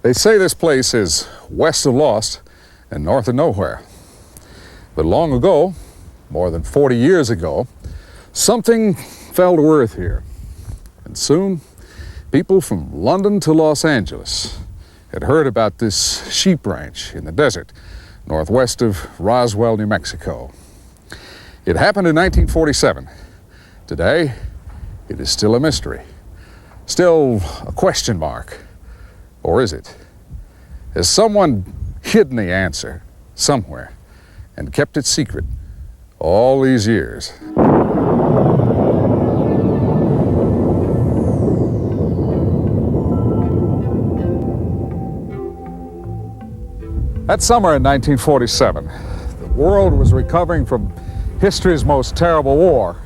They say this place is west of Lost and north of nowhere. But long ago, more than 40 years ago, something fell to earth here. And soon, people from London to Los Angeles had heard about this sheep ranch in the desert northwest of Roswell, New Mexico. It happened in 1947. Today, it is still a mystery, still a question mark. Or is it? Has someone hidden the answer somewhere and kept it secret all these years? That summer in 1947, the world was recovering from history's most terrible war.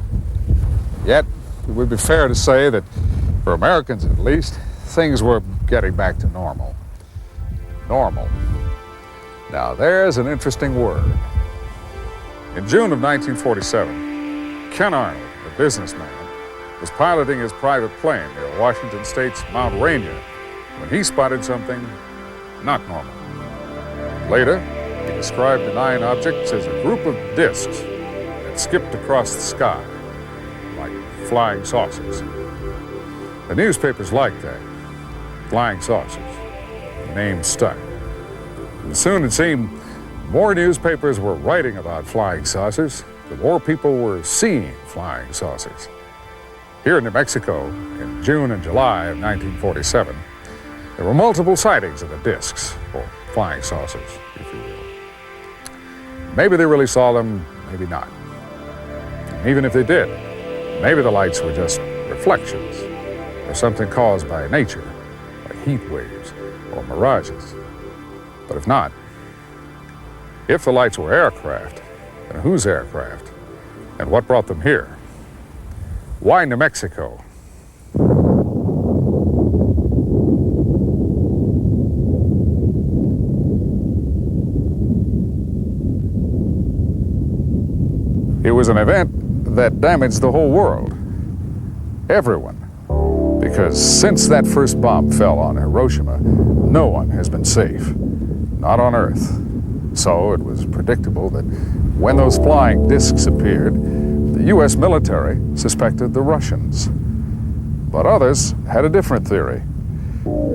Yet, it would be fair to say that, for Americans at least, things were getting back to normal. Normal. Now, there's an interesting word. In June of 1947, Ken Arnold, a businessman, was piloting his private plane near Washington State's Mount Rainier when he spotted something not normal. Later, he described the 9 objects as a group of discs that skipped across the sky like flying saucers. The newspapers liked that, flying saucers. The name stuck. And soon it seemed more newspapers were writing about flying saucers, the more people were seeing flying saucers. Here in New Mexico, in June and July of 1947, there were multiple sightings of the discs, or flying saucers, if you will. Maybe they really saw them, maybe not. And even if they did, maybe the lights were just reflections, or something caused by nature, like heat waves or mirages. But if not, if the lights were aircraft, then whose aircraft? And what brought them here? Why New Mexico? It was an event that damaged the whole world. Everyone. Because since that first bomb fell on Hiroshima, no one has been safe. Not on Earth. So it was predictable that when those flying discs appeared, the U.S. military suspected the Russians. But others had a different theory.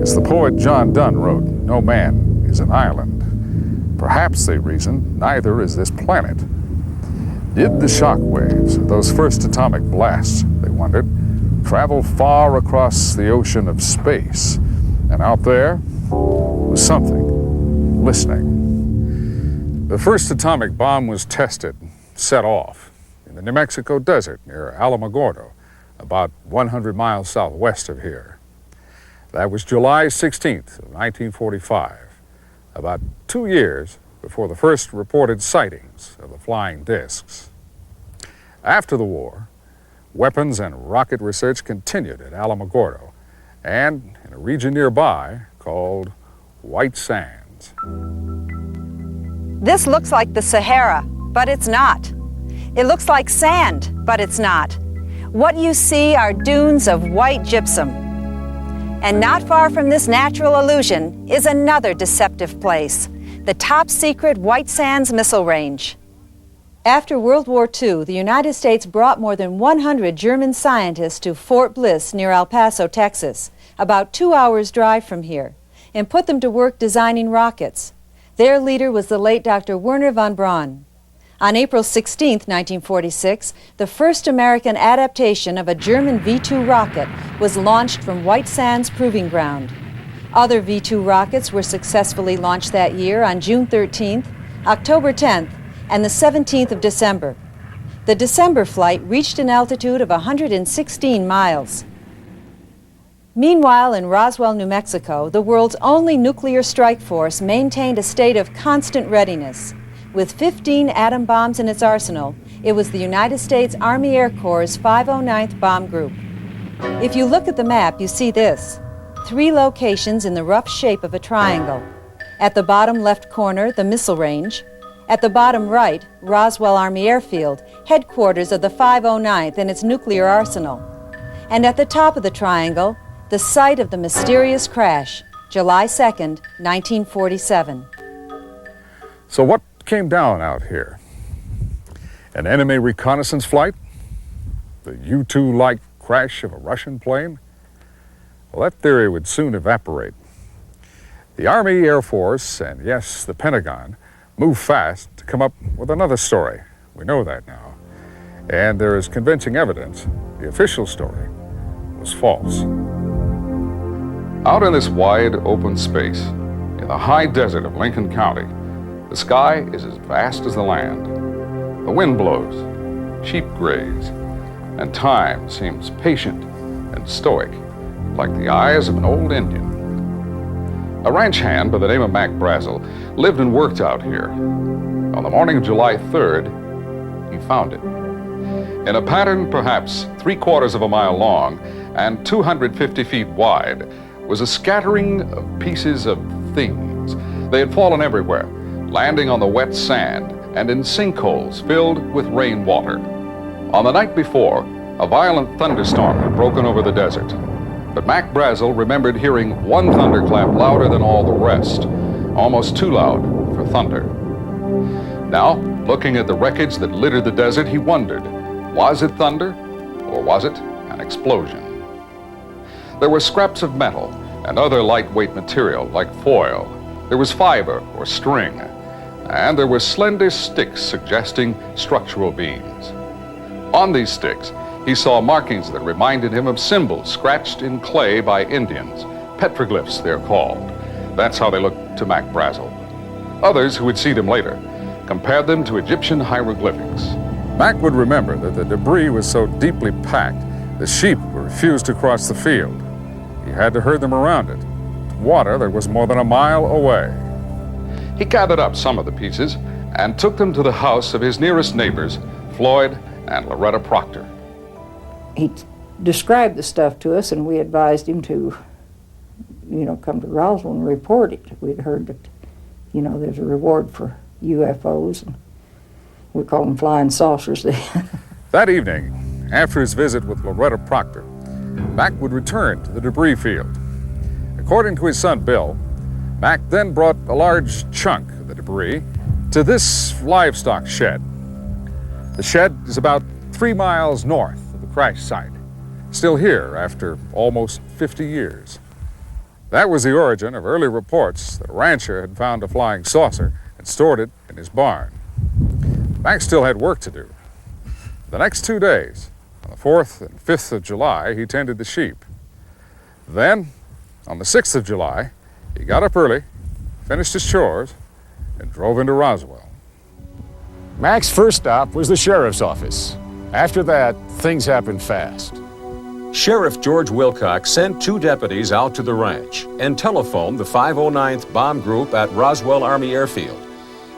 As the poet John Donne wrote, "No man is an island." Perhaps, they reasoned, neither is this planet. Did the shock waves of those first atomic blasts, they wondered, travel far across the ocean of space? And out there was something listening. The first atomic bomb was tested, set off, in the New Mexico desert near Alamogordo, about 100 miles southwest of here. That was July 16th of 1945, about 2 years before the first reported sightings of the flying discs. After the war, weapons and rocket research continued at Alamogordo and in a region nearby called White Sands. This looks like the Sahara, but it's not. It looks like sand, but it's not. What you see are dunes of white gypsum. And not far from this natural illusion is another deceptive place, the top-secret White Sands Missile Range. After World War II, the United States brought more than 100 German scientists to Fort Bliss near El Paso, Texas, about 2 hours' drive from here, and put them to work designing rockets. Their leader was the late Dr. Wernher von Braun. On April 16, 1946, the first American adaptation of a German V-2 rocket was launched from White Sands Proving Ground. Other V-2 rockets were successfully launched that year on June 13th, October 10th, and the 17th of December. The December flight reached an altitude of 116 miles. Meanwhile, in Roswell, New Mexico, the world's only nuclear strike force maintained a state of constant readiness. With 15 atom bombs in its arsenal, it was the United States Army Air Corps' 509th Bomb Group. If you look at the map, you see this: 3 locations in the rough shape of a triangle. At the bottom left corner, the missile range. At the bottom right, Roswell Army Airfield, headquarters of the 509th and its nuclear arsenal. And at the top of the triangle, the site of the mysterious crash, July 2nd, 1947. So what came down out here? An enemy reconnaissance flight? The U-2-like crash of a Russian plane? Well, that theory would soon evaporate. The Army, Air Force, and yes, the Pentagon moved fast to come up with another story. We know that now. And there is convincing evidence the official story was false. Out in this wide open space, in the high desert of Lincoln County, the sky is as vast as the land. The wind blows, sheep graze, and time seems patient and stoic, like the eyes of an old Indian. A ranch hand by the name of Mac Brazel lived and worked out here. On the morning of July 3rd, he found it. In a pattern perhaps 3/4 of a mile long and 250 feet wide was a scattering of pieces of things. They had fallen everywhere, landing on the wet sand and in sinkholes filled with rainwater. On the night before, a violent thunderstorm had broken over the desert. But Mac Brazel remembered hearing one thunderclap louder than all the rest, almost too loud for thunder. Now, looking at the wreckage that littered the desert, he wondered, was it thunder or was it an explosion? There were scraps of metal and other lightweight material like foil. There was fiber or string, and there were slender sticks suggesting structural beams. On these sticks, he saw markings that reminded him of symbols scratched in clay by Indians. Petroglyphs, they're called. That's how they looked to Mac Brazel. Others who would see them later compared them to Egyptian hieroglyphics. Mac would remember that the debris was so deeply packed, the sheep refused to cross the field. He had to herd them around it, to water that was more than a mile away. He gathered up some of the pieces and took them to the house of his nearest neighbors, Floyd and Loretta Proctor. He described the stuff to us, and we advised him to, come to Roswell and report it. We'd heard that, there's a reward for UFOs, and we called them flying saucers then. That evening, after his visit with Loretta Proctor, Mac would return to the debris field. According to his son Bill, Mac then brought a large chunk of the debris to this livestock shed. The shed is about 3 miles north of the crash site, still here after almost 50 years. That was the origin of early reports that a rancher had found a flying saucer and stored it in his barn. Mac still had work to do. The next 2 days, on the 4th and 5th of July, he tended the sheep. Then, on the 6th of July, he got up early, finished his chores, and drove into Roswell. Mac's first stop was the sheriff's office. After that, things happened fast. Sheriff George Wilcox sent 2 deputies out to the ranch and telephoned the 509th Bomb Group at Roswell Army Airfield.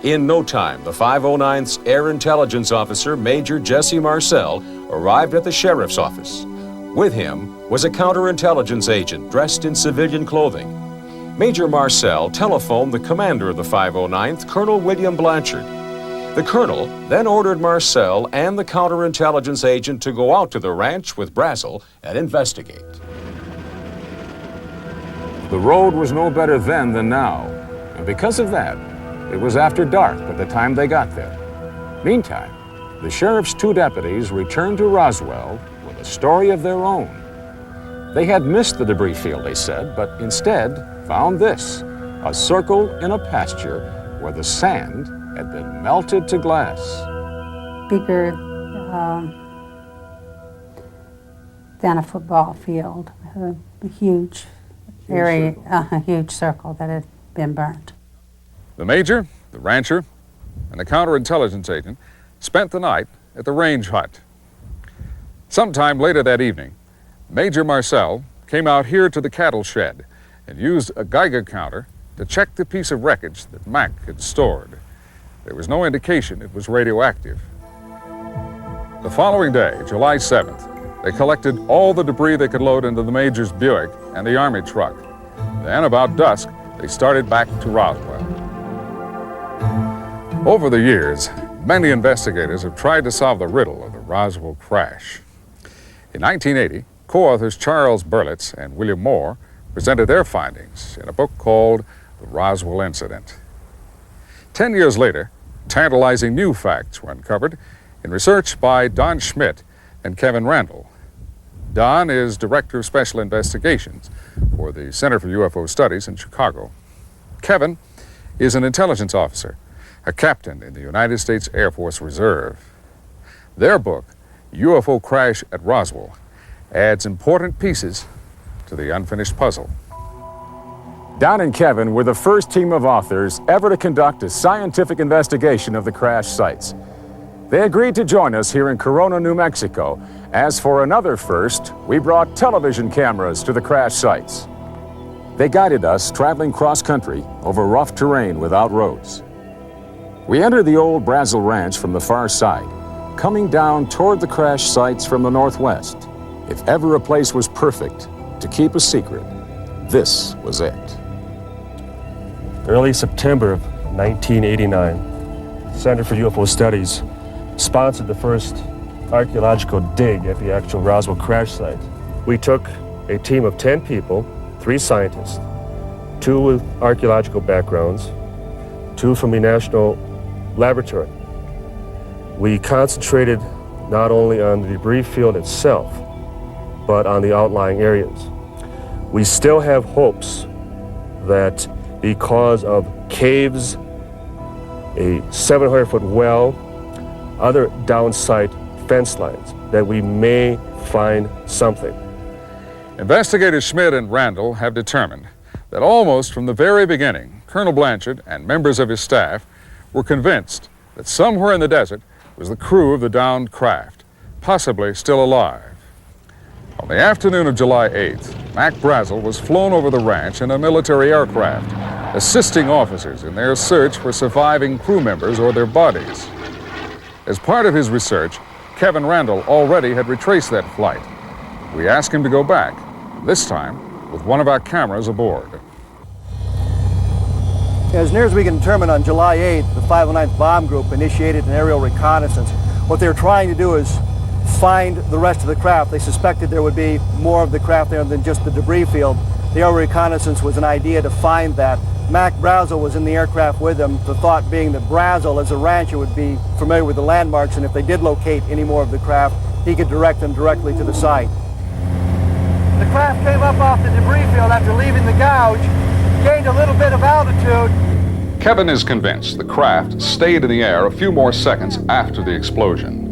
In no time, the 509th's Air Intelligence Officer, Major Jesse Marcel, arrived at the sheriff's office. With him was a counterintelligence agent dressed in civilian clothing. Major Marcel telephoned the commander of the 509th, Colonel William Blanchard. The colonel then ordered Marcel and the counterintelligence agent to go out to the ranch with Brazel and investigate. The road was no better then than now, and because of that, it was after dark by the time they got there. Meantime, the sheriff's 2 deputies returned to Roswell with a story of their own. They had missed the debris field, they said, but instead found this, a circle in a pasture where the sand had been melted to glass. Bigger than a football field, a huge area, a huge circle that had been burnt. The major, the rancher, and the counterintelligence agent spent the night at the range hut. Sometime later that evening, Major Marcel came out here to the cattle shed and used a Geiger counter to check the piece of wreckage that Mac had stored. There was no indication it was radioactive. The following day, July 7th, they collected all the debris they could load into the major's Buick and the Army truck. Then, about dusk, they started back to Roswell. Over the years, many investigators have tried to solve the riddle of the Roswell crash. In 1980, co-authors Charles Berlitz and William Moore presented their findings in a book called The Roswell Incident. 10 years later, tantalizing new facts were uncovered in research by Don Schmidt and Kevin Randall. Don is Director of Special Investigations for the Center for UFO Studies in Chicago. Kevin is an intelligence officer, a captain in the United States Air Force Reserve. Their book, UFO Crash at Roswell, adds important pieces to the unfinished puzzle. Don and Kevin were the first team of authors ever to conduct a scientific investigation of the crash sites. They agreed to join us here in Corona, New Mexico, as for another first, we brought television cameras to the crash sites. They guided us traveling cross-country over rough terrain without roads. We entered the old Brazil Ranch from the far side, coming down toward the crash sites from the northwest. If ever a place was perfect to keep a secret, this was it. Early September of 1989, the Center for UFO Studies sponsored the first archaeological dig at the actual Roswell crash site. We took a team of 10 people, 3 scientists, 2 with archaeological backgrounds, 2 from the National Laboratory. We concentrated not only on the debris field itself, but on the outlying areas. We still have hopes that because of caves, a 700-foot well, other downsite fence lines, that we may find something. Investigators Schmidt and Randall have determined that almost from the very beginning, Colonel Blanchard and members of his staff were convinced that somewhere in the desert was the crew of the downed craft, possibly still alive. On the afternoon of July 8th, Mac Brazel was flown over the ranch in a military aircraft, assisting officers in their search for surviving crew members or their bodies. As part of his research, Kevin Randall already had retraced that flight. We asked him to go back, this time with one of our cameras aboard. As near as we can determine, on July 8th, the 509th Bomb Group initiated an aerial reconnaissance. What they were trying to do is find the rest of the craft. They suspected there would be more of the craft there than just the debris field. The aerial reconnaissance was an idea to find that. Mac Brazel was in the aircraft with them, the thought being that Brazel, as a rancher, would be familiar with the landmarks, and if they did locate any more of the craft, he could direct them directly to the site. The craft came up off the debris field after leaving the gouge, gained a little bit of altitude. Kevin is convinced the craft stayed in the air a few more seconds after the explosion.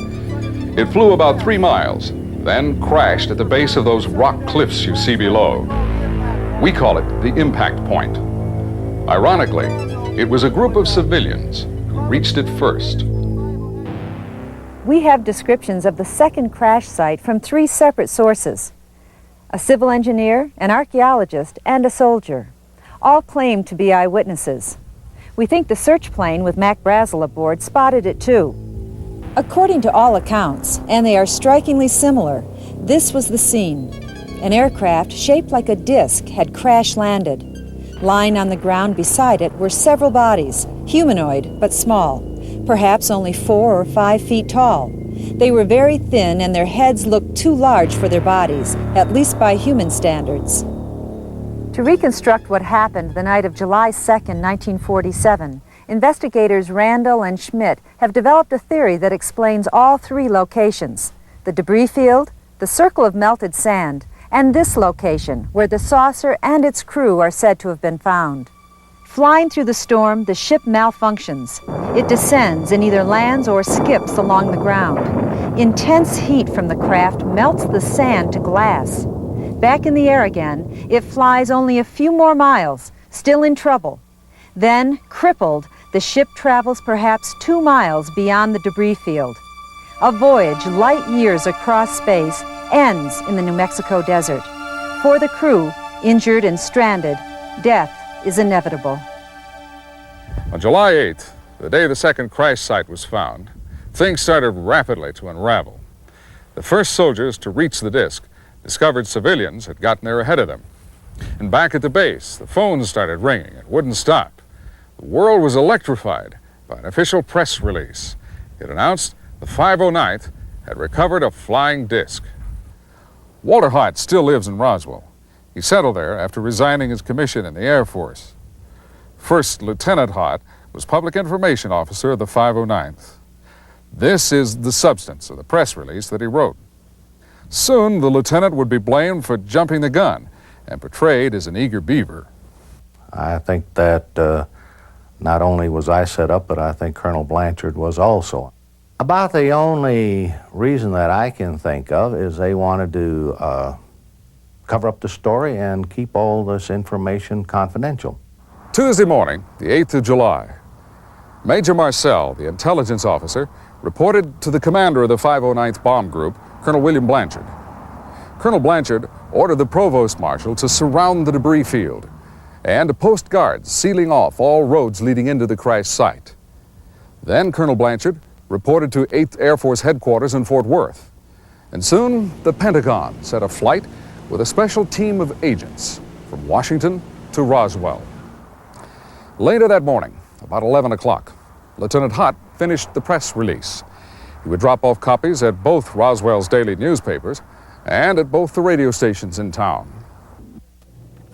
It flew about 3 miles, then crashed at the base of those rock cliffs you see below. We call it the impact point. Ironically, it was a group of civilians who reached it first. We have descriptions of the second crash site from 3 separate sources. A civil engineer, an archaeologist, and a soldier. All claimed to be eyewitnesses. We think the search plane with Mac Brazel aboard spotted it too. According to all accounts, and they are strikingly similar, this was the scene. An aircraft shaped like a disc had crash landed. Lying on the ground beside it were several bodies, humanoid but small, perhaps only 4 or 5 feet tall. They were very thin and their heads looked too large for their bodies, at least by human standards. To reconstruct what happened the night of July 2nd, 1947, investigators Randall and Schmidt have developed a theory that explains all 3 locations: the debris field, the circle of melted sand, and this location, where the saucer and its crew are said to have been found. Flying through the storm, the ship malfunctions. It descends and either lands or skips along the ground. Intense heat from the craft melts the sand to glass. Back in the air again, it flies only a few more miles, still in trouble. Then, crippled, the ship travels perhaps 2 miles beyond the debris field. A voyage light years across space ends in the New Mexico desert. For the crew, injured and stranded, death is inevitable. On July 8th, the day the second crash site was found, things started rapidly to unravel. The first soldiers to reach the disk discovered civilians had gotten there ahead of them. And back at the base, the phones started ringing and wouldn't stop. The world was electrified by an official press release. It announced the 509th had recovered a flying disc. Walter Hart still lives in Roswell. He settled there after resigning his commission in the Air Force. First Lieutenant Hott was Public Information Officer of the 509th. This is the substance of the press release that he wrote. Soon, the lieutenant would be blamed for jumping the gun and portrayed as an eager beaver. I think that not only was I set up, but I think Colonel Blanchard was also. About the only reason that I can think of is they wanted to cover up the story and keep all this information confidential. Tuesday morning, the 8th of July, Major Marcel, the intelligence officer, reported to the commander of the 509th Bomb Group, Colonel William Blanchard. Colonel Blanchard ordered the provost marshal to surround the debris field and to post guards sealing off all roads leading into the crash site. Then Colonel Blanchard reported to 8th Air Force headquarters in Fort Worth. And soon, the Pentagon set a flight with a special team of agents from Washington to Roswell. Later that morning, about 11 o'clock, Lieutenant Hott finished the press release. He would drop off copies at both Roswell's daily newspapers and at both the radio stations in town.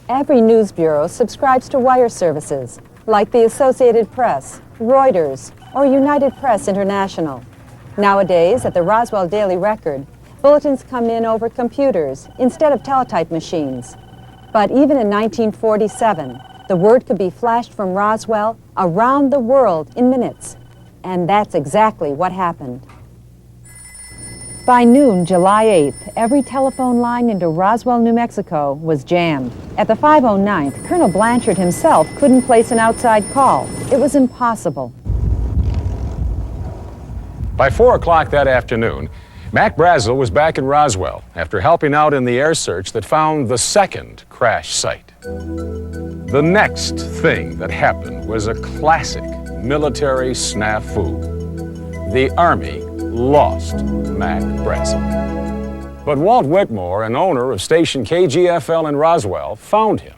Every news bureau subscribes to wire services, like the Associated Press, Reuters, or United Press International. Nowadays, at the Roswell Daily Record, bulletins come in over computers instead of teletype machines. But even in 1947, the word could be flashed from Roswell around the world in minutes. And that's exactly what happened. By noon, July 8th, every telephone line into Roswell, New Mexico was jammed. At the 509th, Colonel Blanchard himself couldn't place an outside call. It was impossible. By 4 o'clock that afternoon, Mac Brazel was back in Roswell after helping out in the air search that found the second crash site. The next thing that happened was a classic military snafu. The Army lost Mac Brazel. But Walt Whitmore, an owner of station KGFL in Roswell, found him.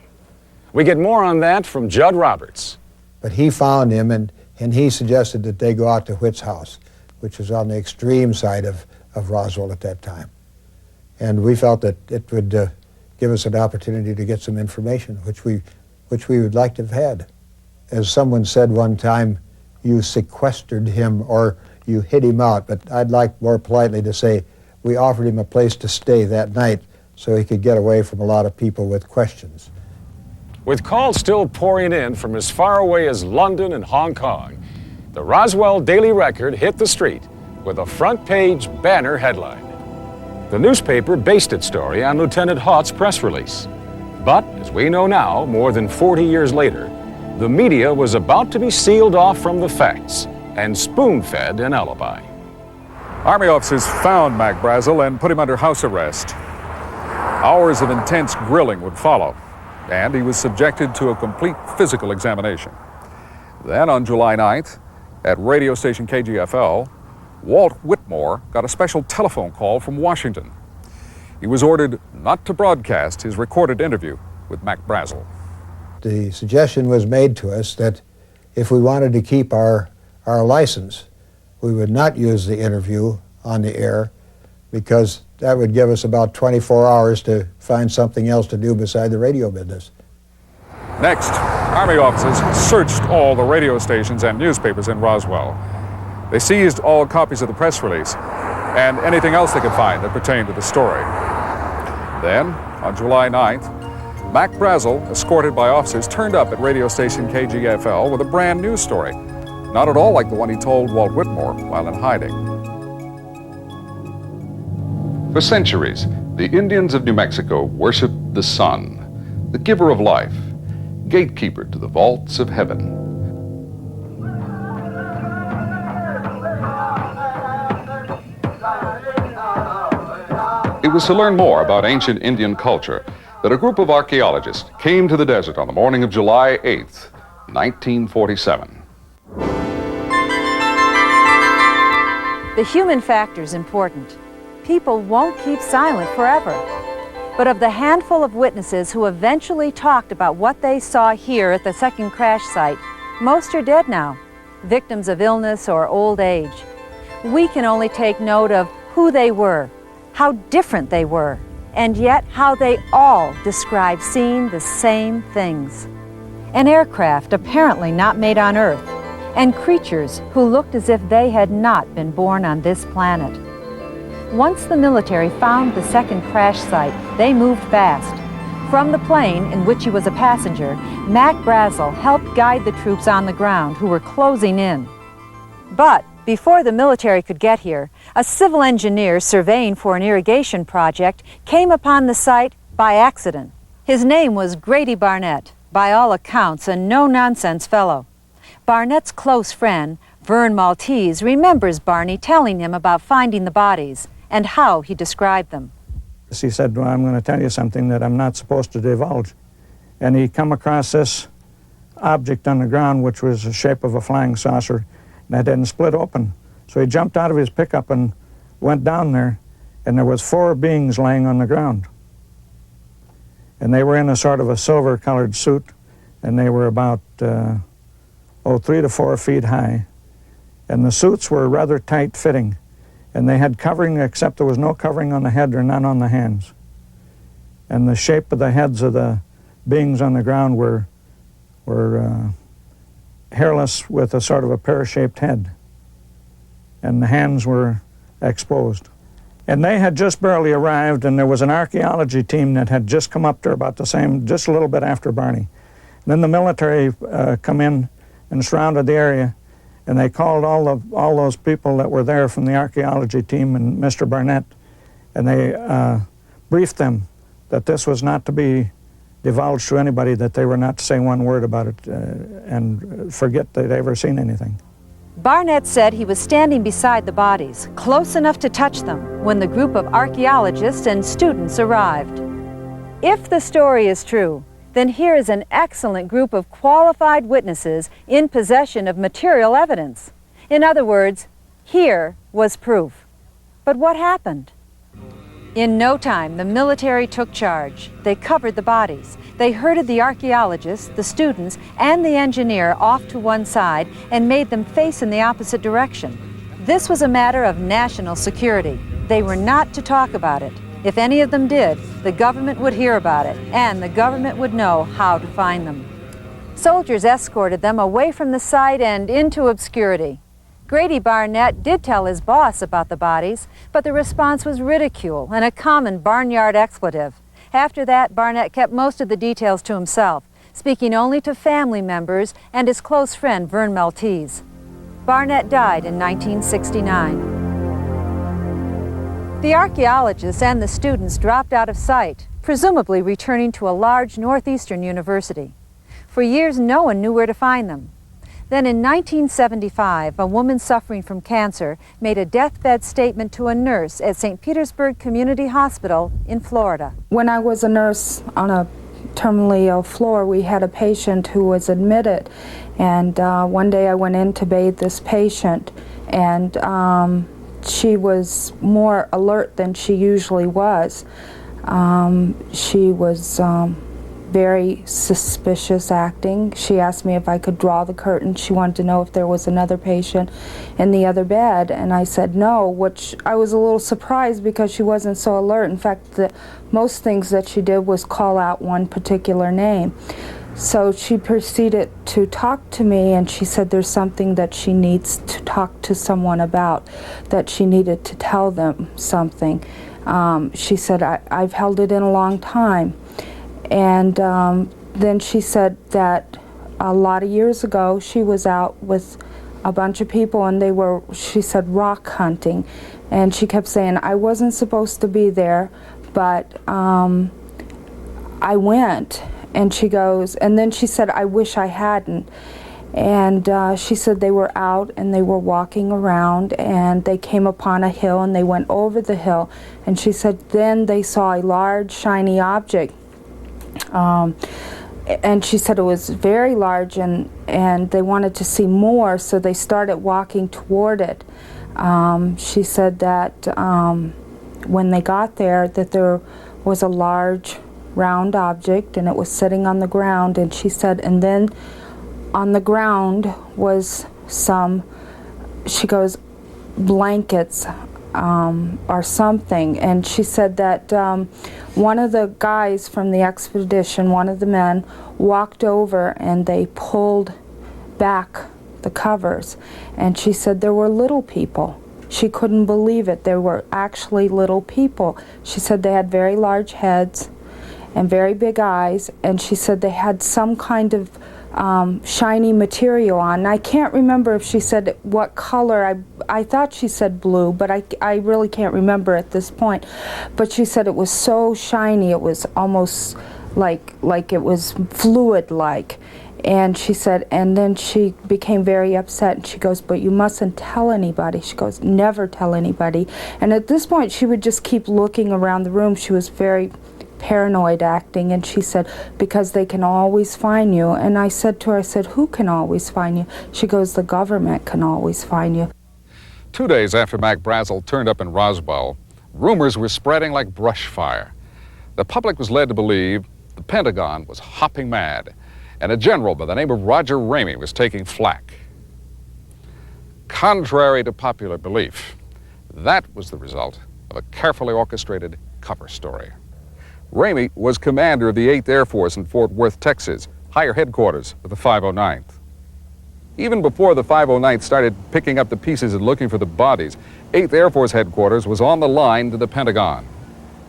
We get more on that from Judd Roberts. But he found him, and he suggested that they go out to Whit's house, which was on the extreme side of Roswell at that time. And we felt that it would give us an opportunity to get some information, which we would like to have had. As someone said one time, you sequestered him or you hid him out, but I'd like more politely to say we offered him a place to stay that night so he could get away from a lot of people with questions. With calls still pouring in from as far away as London and Hong Kong, the Roswell Daily Record hit the street with a front-page banner headline. The newspaper based its story on Lieutenant Hott's press release. But, as we know now, more than 40 years later, the media was about to be sealed off from the facts and spoon-fed an alibi. Army officers found Mac Brazel and put him under house arrest. Hours of intense grilling would follow, and he was subjected to a complete physical examination. Then on July 9th, at radio station KGFL, Walt Whitmore got a special telephone call from Washington. He was ordered not to broadcast his recorded interview with Mac Brazel. The suggestion was made to us that if we wanted to keep our license, we would not use the interview on the air because that would give us about 24 hours to find something else to do beside the radio business. Next, Army officers searched all the radio stations and newspapers in Roswell. They seized all copies of the press release and anything else they could find that pertained to the story. Then, on July 9th, Mac Brazel, escorted by officers, turned up at radio station KGFL with a brand new story, not at all like the one he told Walt Whitmore while in hiding. For centuries, the Indians of New Mexico worshiped the sun, the giver of life, gatekeeper to the vaults of heaven. It was to learn more about ancient Indian culture that a group of archaeologists came to the desert on the morning of July 8th, 1947. The human factor is important. People won't keep silent forever. But of the handful of witnesses who eventually talked about what they saw here at the second crash site, most are dead now, victims of illness or old age. We can only take note of who they were, how different they were, and yet how they all describe seeing the same things. An aircraft apparently not made on Earth, and creatures who looked as if they had not been born on this planet. Once the military found the second crash site, they moved fast. From the plane, in which he was a passenger, Mac Brazel helped guide the troops on the ground who were closing in. But before the military could get here, a civil engineer surveying for an irrigation project came upon the site by accident. His name was Grady Barnett, by all accounts a no-nonsense fellow. Barnett's close friend, Vern Maltese, remembers Barney telling him about finding the bodies and how he described them. He said, well, I'm going to tell you something that I'm not supposed to divulge. And he come across this object on the ground, which was the shape of a flying saucer, and it hadn't split open. So he jumped out of his pickup and went down there, and there was 4 beings laying on the ground. And they were in a sort of a silver-colored suit, and they were about 3 to 4 feet high. And the suits were rather tight-fitting, and they had covering, except there was no covering on the head or none on the hands. And the shape of the heads of the beings on the ground were hairless with a sort of a pear-shaped head. And the hands were exposed. And they had just barely arrived, and there was an archaeology team that had just come up there about the same, just a little bit after Barney. And then the military come in and surrounded the area, and they called all those people that were there from the archaeology team and Mr. Barnett, and they briefed them that this was not to be divulged to anybody, that they were not to say one word about it and forget they'd ever seen anything. Barnett said he was standing beside the bodies, close enough to touch them, when the group of archaeologists and students arrived. If the story is true, then here is an excellent group of qualified witnesses in possession of material evidence. In other words, here was proof. But what happened? In no time, the military took charge. They covered the bodies. They herded the archaeologists, the students, and the engineer off to one side and made them face in the opposite direction. This was a matter of national security. They were not to talk about it. If any of them did, the government would hear about it, and the government would know how to find them. Soldiers escorted them away from the site and into obscurity. Grady Barnett did tell his boss about the bodies, but the response was ridicule and a common barnyard expletive. After that, Barnett kept most of the details to himself, speaking only to family members and his close friend Vern Maltese. Barnett died in 1969. The archaeologists and the students dropped out of sight, presumably returning to a large northeastern university. For years, no one knew where to find them. Then in 1975, a woman suffering from cancer made a deathbed statement to a nurse at St. Petersburg Community Hospital in Florida. When I was a nurse on a terminally ill floor, we had a patient who was admitted, and one day I went in to bathe this patient, and she was more alert than she usually was. She was very suspicious acting. She asked me if I could draw the curtain. She wanted to know if there was another patient in the other bed, and I said no, which I was a little surprised because she wasn't so alert. In fact, most things that she did was call out one particular name. So she proceeded to talk to me, and she said there's something that she needs to talk to someone about, that she needed to tell them something. She said, I've held it in a long time. And then she said that a lot of years ago she was out with a bunch of people, and they were, she said, rock hunting. And she kept saying, I wasn't supposed to be there, but I went. And she goes, and then she said, I wish I hadn't. And she said they were out and they were walking around, and they came upon a hill and they went over the hill. And she said then they saw a large shiny object. And she said it was very large, and they wanted to see more, so they started walking toward it. She said that when they got there, that there was a large round object, and it was sitting on the ground. And she said, and then on the ground was some, she goes, blankets or something. And she said that one of the guys from the expedition, one of the men, walked over and they pulled back the covers. And she said there were little people. She couldn't believe it. There were actually little people. She said they had very large heads and very big eyes, and she said they had some kind of shiny material on. And I can't remember if she said what color. I thought she said blue, but I really can't remember at this point. But she said it was so shiny, it was almost like it was fluid-like. And she said, and then she became very upset, and she goes, but you mustn't tell anybody. She goes, never tell anybody. And at this point, she would just keep looking around the room. She was very paranoid acting, and she said, because they can always find you. And I said to her, I said, who can always find you? She goes, the government can always find you. 2 days after Mac Brazel turned up in Roswell, rumors were spreading like brush fire. The public was led to believe the Pentagon was hopping mad, and a general by the name of Roger Ramey was taking flack. Contrary to popular belief, that was the result of a carefully orchestrated cover story. Ramey was commander of the 8th Air Force in Fort Worth, Texas, higher headquarters of the 509th. Even before the 509th started picking up the pieces and looking for the bodies, 8th Air Force headquarters was on the line to the Pentagon.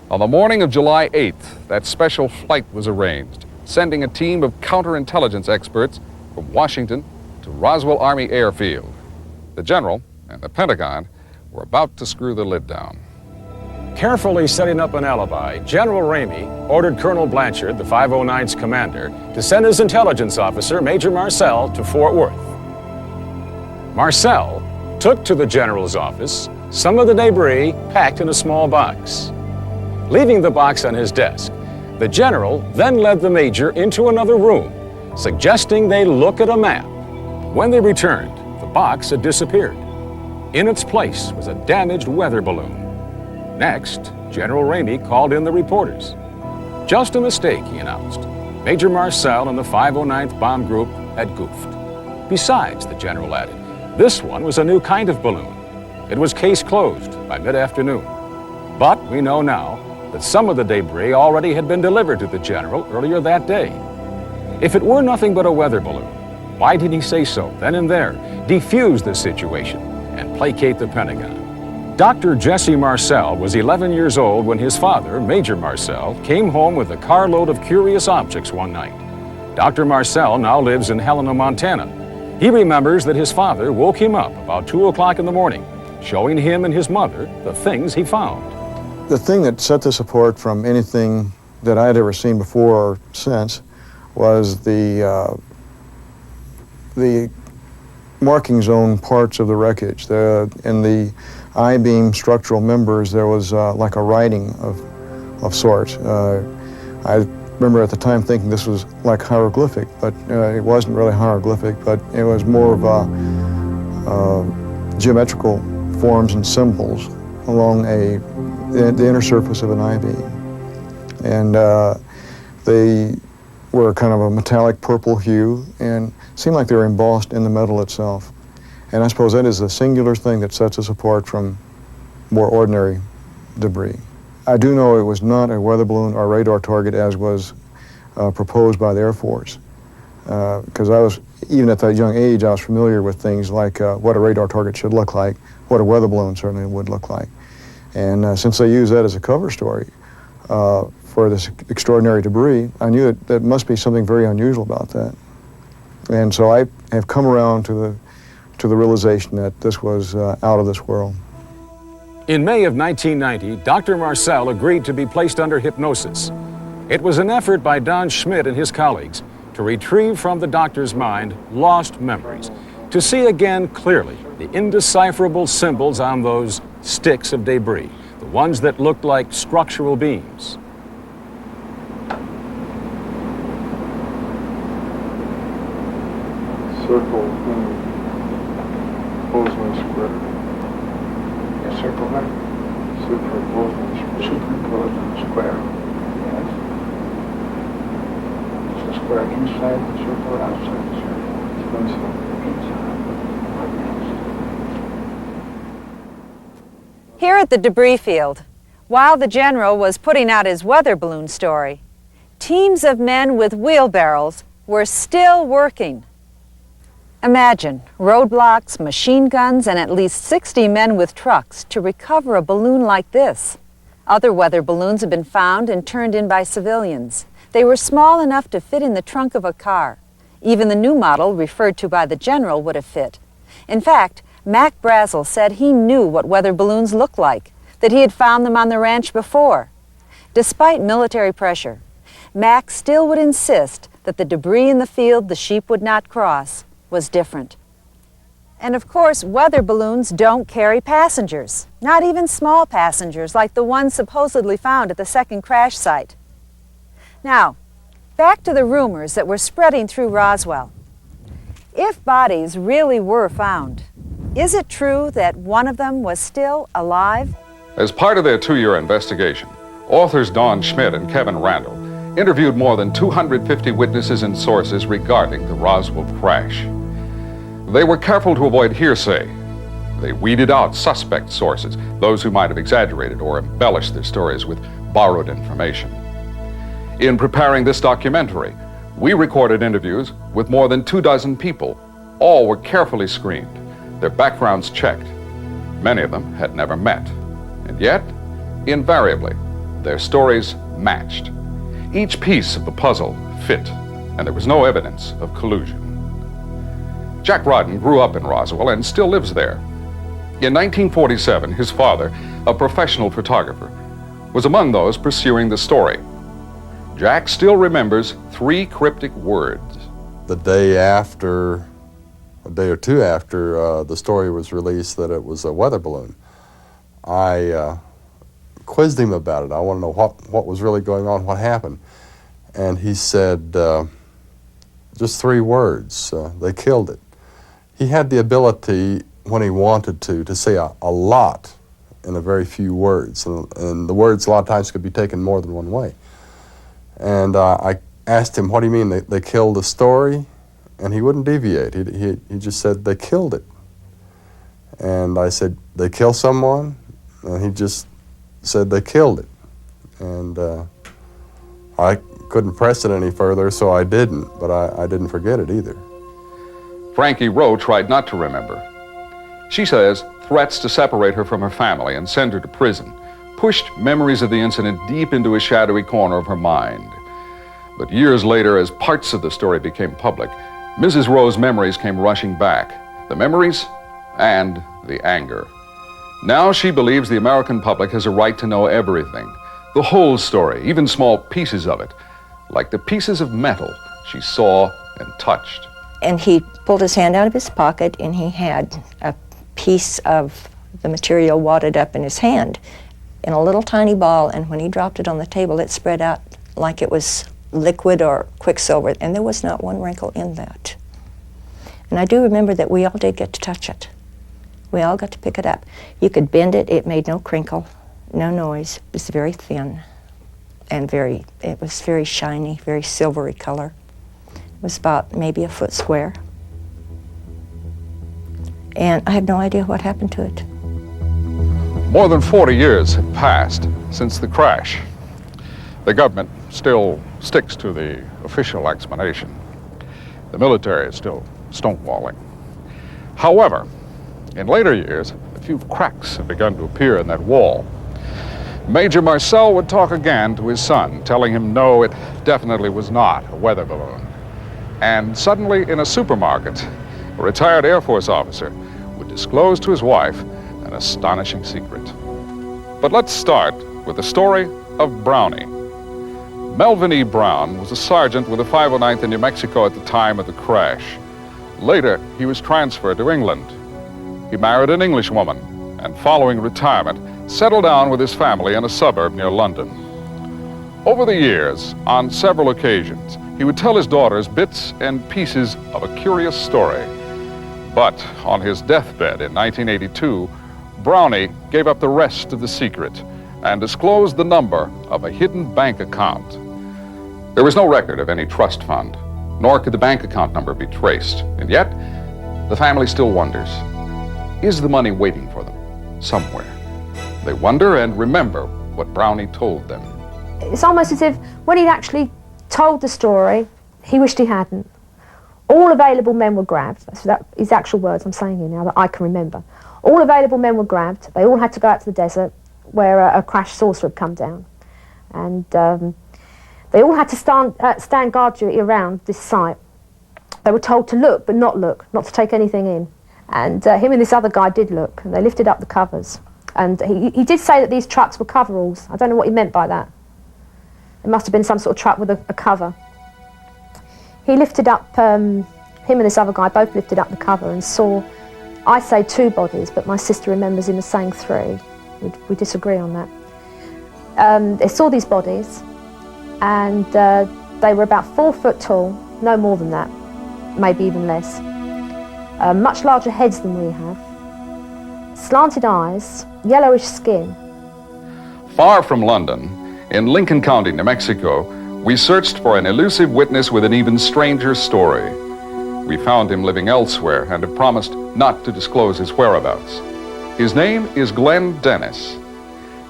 On the morning of July 8th, that special flight was arranged, sending a team of counterintelligence experts from Washington to Roswell Army Airfield. The general and the Pentagon were about to screw the lid down. Carefully setting up an alibi, General Ramey ordered Colonel Blanchard, the 509th's commander, to send his intelligence officer, Major Marcel, to Fort Worth. Marcel took to the general's office some of the debris packed in a small box. Leaving the box on his desk, the general then led the major into another room, suggesting they look at a map. When they returned, the box had disappeared. In its place was a damaged weather balloon. Next, General Ramey called in the reporters. Just a mistake, he announced. Major Marcel and the 509th Bomb Group had goofed. Besides, the general added, this one was a new kind of balloon. It was case closed by mid-afternoon. But we know now that some of the debris already had been delivered to the general earlier that day. If it were nothing but a weather balloon, why did he say so then and there, defuse the situation, and placate the Pentagon? Dr. Jesse Marcel was 11 years old when his father, Major Marcel, came home with a carload of curious objects one night. Dr. Marcel now lives in Helena, Montana. He remembers that his father woke him up about 2 o'clock in the morning, showing him and his mother the things he found. The thing that set this apart from anything that I had ever seen before or since was the marking zone parts of the wreckage. In the I-beam structural members, there was like a writing of sorts. I remember at the time thinking this was like hieroglyphic, but it wasn't really hieroglyphic, but it was more of geometrical forms and symbols along the inner surface of an I-beam. And they were kind of a metallic purple hue and seemed like they were embossed in the metal itself. And I suppose that is the singular thing that sets us apart from more ordinary debris. I do know it was not a weather balloon or radar target as was proposed by the Air Force. Because I was, even at that young age, I was familiar with things like what a radar target should look like, what a weather balloon certainly would look like. And since they used that as a cover story for this extraordinary debris, I knew that there must be something very unusual about that. And so I have come around to the realization that this was out of this world. In May of 1990, Dr. Marcel agreed to be placed under hypnosis. It was an effort by Don Schmidt and his colleagues to retrieve from the doctor's mind lost memories, to see again clearly the indecipherable symbols on those sticks of debris, the ones that looked like structural beams. Circle and Bozeman square. Yeah, circle that. Superimposed on the square. Yes. Is the square inside the circle or outside the circle? It's inside. Here at the debris field, while the general was putting out his weather balloon story, teams of men with wheelbarrows were still working. Imagine roadblocks, machine guns, and at least 60 men with trucks to recover a balloon like this. Other weather balloons have been found and turned in by civilians. They were small enough to fit in the trunk of a car. Even the new model referred to by the general would have fit. In fact, Mac Brazel said he knew what weather balloons looked like, that he had found them on the ranch before. Despite military pressure, Mac still would insist that the debris in the field the sheep would not cross was different. And of course, weather balloons don't carry passengers, not even small passengers like the ones supposedly found at the second crash site. Now, back to the rumors that were spreading through Roswell. If bodies really were found, is it true that one of them was still alive? As part of their 2-year investigation, authors Don Schmidt and Kevin Randall interviewed more than 250 witnesses and sources regarding the Roswell crash. They were careful to avoid hearsay. They weeded out suspect sources, those who might have exaggerated or embellished their stories with borrowed information. In preparing this documentary, we recorded interviews with more than 24 people. All were carefully screened, their backgrounds checked. Many of them had never met. And yet, invariably, their stories matched. Each piece of the puzzle fit, and there was no evidence of collusion. Jack Rodden grew up in Roswell and still lives there. In 1947, his father, a professional photographer, was among those pursuing the story. Jack still remembers 3 cryptic words. The day after, a day or two after the story was released that it was a weather balloon, I quizzed him about it. I want to know what was really going on, what happened. And he said, just 3 words, they killed it. He had the ability, when he wanted to say a lot in a very few words. And the words a lot of times could be taken more than one way. And I asked him, what do you mean, they killed the story? And he wouldn't deviate. He just said, they killed it. And I said, they kill someone? And he just said, they killed it. And I couldn't press it any further, so I didn't, but I didn't forget it either. Frankie Rowe tried not to remember. She says threats to separate her from her family and send her to prison pushed memories of the incident deep into a shadowy corner of her mind. But years later, as parts of the story became public, Mrs. Rowe's memories came rushing back. The memories and the anger. Now she believes the American public has a right to know everything, the whole story, even small pieces of it, like the pieces of metal she saw and touched. And he pulled his hand out of his pocket and he had a piece of the material wadded up in his hand in a little tiny ball, and when he dropped it on the table, it spread out like it was liquid or quicksilver, and there was not one wrinkle in that. And I do remember that we all did get to touch it. We all got to pick it up. You could bend it, it made no crinkle, no noise. It was very thin and it was very shiny, very silvery color. It was about maybe a foot square. And I have no idea what happened to it. More than 40 years have passed since the crash. The government still sticks to the official explanation. The military is still stonewalling. However, in later years, a few cracks have begun to appear in that wall. Major Marcel would talk again to his son, telling him no, it definitely was not a weather balloon. And suddenly, in a supermarket, a retired Air Force officer would disclose to his wife an astonishing secret. But let's start with the story of Brownie. Melvin E. Brown was a sergeant with the 509th in New Mexico at the time of the crash. Later, he was transferred to England. He married an English woman, and following retirement, settled down with his family in a suburb near London. Over the years, on several occasions, he would tell his daughters bits and pieces of a curious story. But on his deathbed in 1982, Brownie gave up the rest of the secret and disclosed the number of a hidden bank account. There was no record of any trust fund, nor could the bank account number be traced. And yet, the family still wonders, is the money waiting for them somewhere? They wonder and remember what Brownie told them. It's almost as if when he'd actually told the story, he wished he hadn't. All available men were grabbed. That's his actual words I'm saying here now that I can remember. All available men were grabbed. They all had to go out to the desert where a crashed saucer had come down. And they all had to stand guard duty around this site. They were told to look, but not look, not to take anything in. And him and this other guy did look, and they lifted up the covers. And he did say that these trucks were coveralls. I don't know what he meant by that. It must have been some sort of truck with a cover. He lifted up, him and this other guy both lifted up the cover and saw, I say 2 bodies, but my sister remembers him as saying 3. We disagree on that. They saw these bodies, and they were about 4 foot tall, no more than that, maybe even less. Much larger heads than we have, slanted eyes, yellowish skin. Far from London, in Lincoln County, New Mexico, we searched for an elusive witness with an even stranger story. We found him living elsewhere and have promised not to disclose his whereabouts. His name is Glenn Dennis.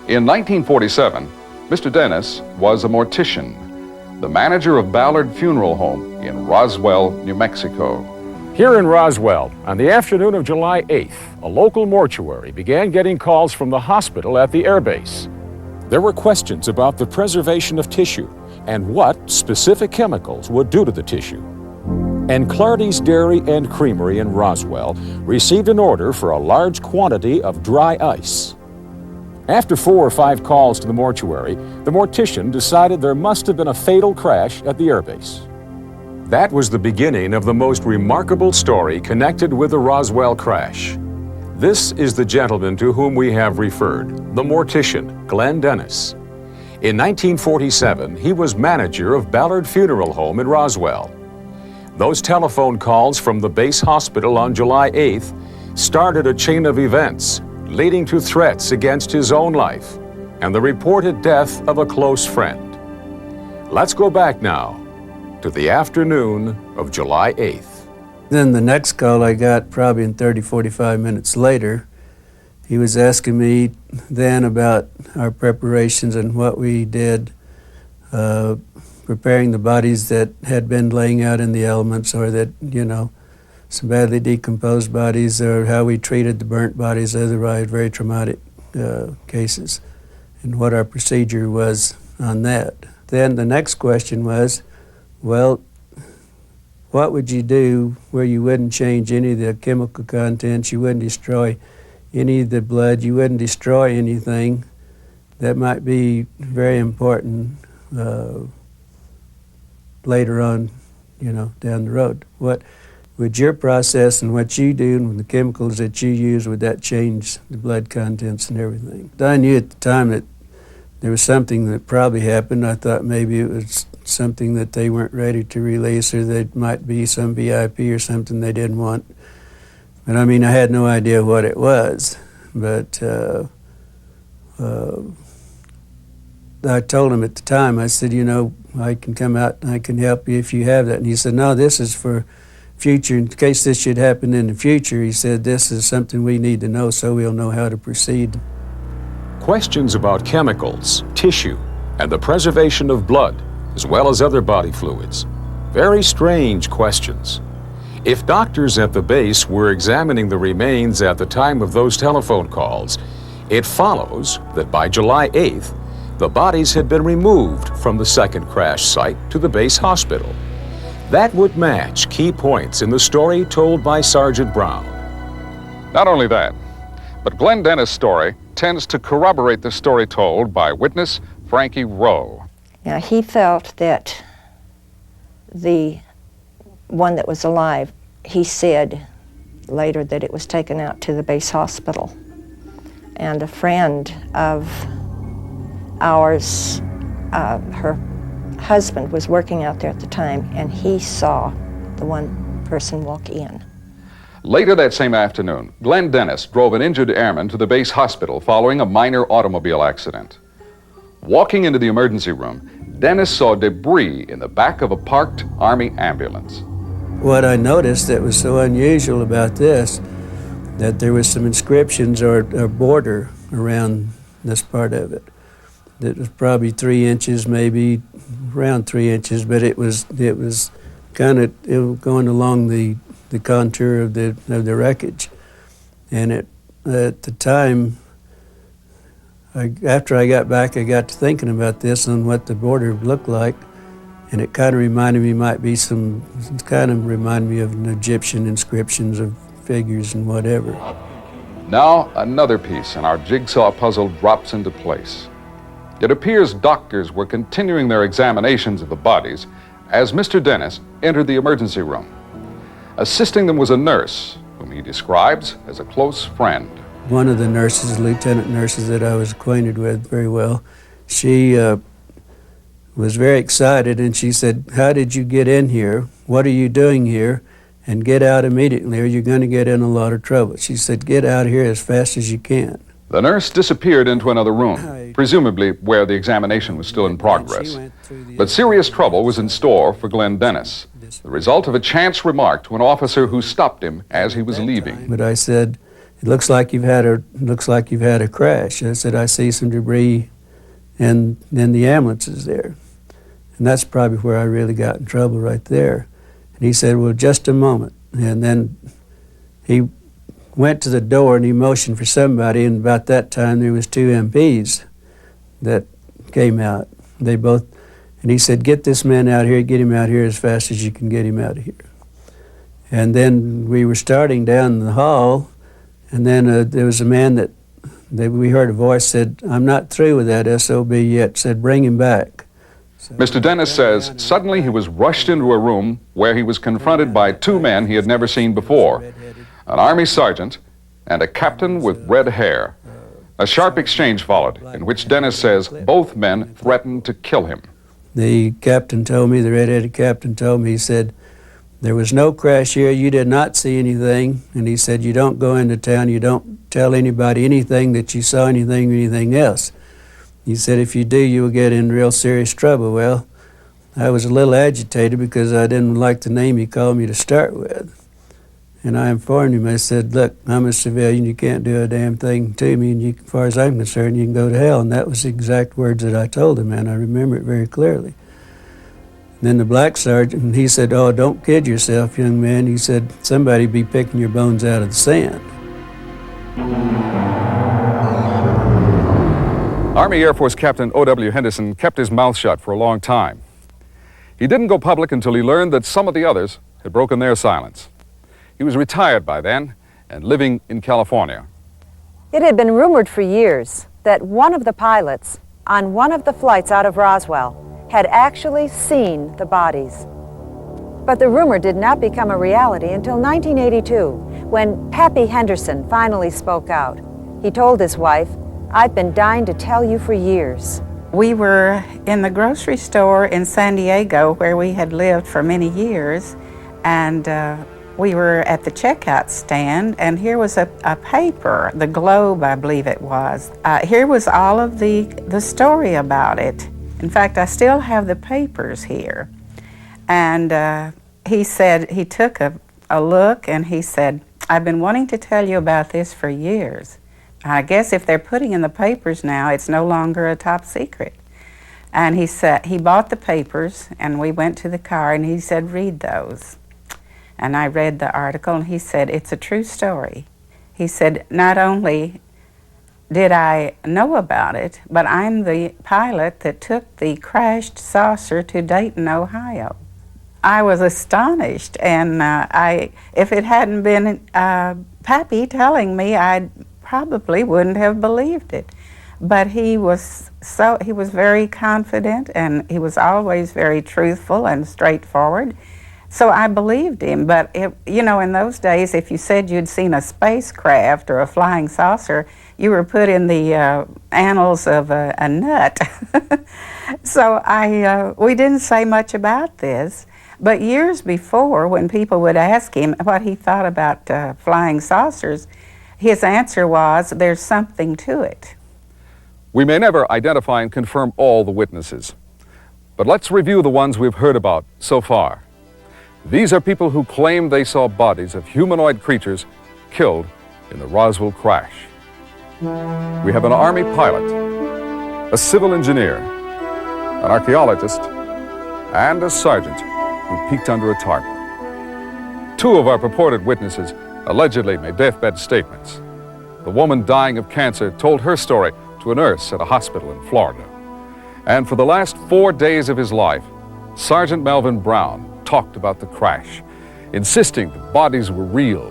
In 1947, Mr. Dennis was a mortician, the manager of Ballard Funeral Home in Roswell, New Mexico. Here in Roswell, on the afternoon of July 8th, a local mortuary began getting calls from the hospital at the airbase. There were questions about the preservation of tissue and what specific chemicals would do to the tissue. And Clardy's Dairy and Creamery in Roswell received an order for a large quantity of dry ice. After 4 or 5 calls to the mortuary, the mortician decided there must have been a fatal crash at the airbase. That was the beginning of the most remarkable story connected with the Roswell crash. This is the gentleman to whom we have referred, the mortician, Glenn Dennis. In 1947, he was manager of Ballard Funeral Home in Roswell. Those telephone calls from the base hospital on July 8th started a chain of events leading to threats against his own life and the reported death of a close friend. Let's go back now to the afternoon of July 8th. Then the next call I got, probably in 30, 45 minutes later, he was asking me then about our preparations and what we did preparing the bodies that had been laying out in the elements, or that, some badly decomposed bodies, or how we treated the burnt bodies, otherwise very traumatic cases, and what our procedure was on that. Then the next question was, well, what would you do where you wouldn't change any of the chemical contents, you wouldn't destroy any of the blood, you wouldn't destroy anything that might be very important later on, down the road? What would your process and what you do and the chemicals that you use, would that change the blood contents and everything? I knew at the time that there was something that probably happened. I thought maybe it was something that they weren't ready to release, or there might be some VIP or something they didn't want. But I mean, I had no idea what it was. But I told him at the time, I said, I can come out and I can help you if you have that. And he said, no, this is for future, in case this should happen in the future. He said, this is something we need to know so we'll know how to proceed. Questions about chemicals, tissue, and the preservation of blood, as well as other body fluids. Very strange questions. If doctors at the base were examining the remains at the time of those telephone calls, it follows that by July 8th, the bodies had been removed from the second crash site to the base hospital. That would match key points in the story told by Sergeant Brown. Not only that, but Glenn Dennis' story tends to corroborate the story told by witness Frankie Rowe. Now, he felt that the one that was alive, he said later that it was taken out to the base hospital. And a friend of ours, her husband was working out there at the time, and he saw the one person walk in. Later that same afternoon, Glenn Dennis drove an injured airman to the base hospital following a minor automobile accident. Walking into the emergency room, Dennis saw debris in the back of a parked Army ambulance. What I noticed that was so unusual about this, that there was some inscriptions or border around this part of it. It was probably 3 inches, maybe around 3 inches, but it was kind of going along the contour of the wreckage. And at the time, after I got back, I got to thinking about this and what the border looked like, and it kind of reminded me of an Egyptian inscriptions of figures and whatever. Now another piece in our jigsaw puzzle drops into place. It appears doctors were continuing their examinations of the bodies as Mr. Dennis entered the emergency room. Assisting them was a nurse, whom he describes as a close friend. One of the nurses, lieutenant nurses that I was acquainted with very well, she was very excited, and she said, "How did you get in here? What are you doing here? And get out immediately or you're going to get in a lot of trouble." She said, "Get out of here as fast as you can." The nurse disappeared into another room, presumably where the examination was still in progress. But serious trouble was in store for Glenn Dennis, the result of a chance remark to an officer who stopped him as he was leaving. But I said, "It looks like you've had a crash." I said, "I see some debris and the ambulance is there." And that's probably where I really got in trouble right there. And he said, "Well, just a moment." And then he went to the door and he motioned for somebody, and about that time there was 2 MPs that came out. And he said, "Get this man out here, get him out here as fast as you can get him out of here." And then we were starting down the hall, and then there was a man that we heard a voice said, "I'm not through with that SOB yet," said, "Bring him back." Mr. Dennis says suddenly he was rushed into a room where he was confronted by 2 men he had never seen before, an Army sergeant and a captain with red hair. A sharp exchange followed, in which Dennis says both men threatened to kill him. The captain told me, the red-headed captain told me, he said, "There was no crash here, you did not see anything," and he said, "You don't go into town, you don't tell anybody anything that you saw anything else. He said, if you do, you will get in real serious trouble." Well, I was a little agitated because I didn't like the name he called me to start with. And I informed him, I said, "Look, I'm a civilian, you can't do a damn thing to me, and as far as I'm concerned, you can go to hell." And that was the exact words that I told him, and I remember it very clearly. And then the black sergeant, he said, "Oh, don't kid yourself, young man." He said, "Somebody be picking your bones out of the sand." Army Air Force Captain O.W. Henderson kept his mouth shut for a long time. He didn't go public until he learned that some of the others had broken their silence. He was retired by then and living in California. It had been rumored for years that one of the pilots on one of the flights out of Roswell had actually seen the bodies. But the rumor did not become a reality until 1982, when Pappy Henderson finally spoke out. He told his wife, "I've been dying to tell you for years." We were in the grocery store in San Diego, where we had lived for many years, and we were at the checkout stand, and here was a paper, the Globe, I believe it was. Here was all of the story about it. In fact, I still have the papers here. And he said, he took a look, and he said, "I've been wanting to tell you about this for years. I guess if they're putting in the papers now, it's no longer a top secret." And he said, he bought the papers, and we went to the car, and he said, "Read those." And I read the article, and he said, "It's a true story." He said, "Not only did I know about it, but I'm the pilot that took the crashed saucer to Dayton, Ohio." I was astonished, and if it hadn't been Pappy telling me, I probably wouldn't have believed it. But he was very confident, and he was always very truthful and straightforward. So I believed him, but in those days, if you said you'd seen a spacecraft or a flying saucer, you were put in the annals of a nut. So we didn't say much about this, but years before, when people would ask him what he thought about flying saucers, his answer was, "There's something to it." We may never identify and confirm all the witnesses, but let's review the ones we've heard about so far. These are people who claim they saw bodies of humanoid creatures killed in the Roswell crash. We have an Army pilot, a civil engineer, an archaeologist, and a sergeant who peeked under a tarp. Two of our purported witnesses allegedly made deathbed statements. The woman dying of cancer told her story to a nurse at a hospital in Florida. And for the last 4 days of his life, Sergeant Melvin Brown talked about the crash, insisting the bodies were real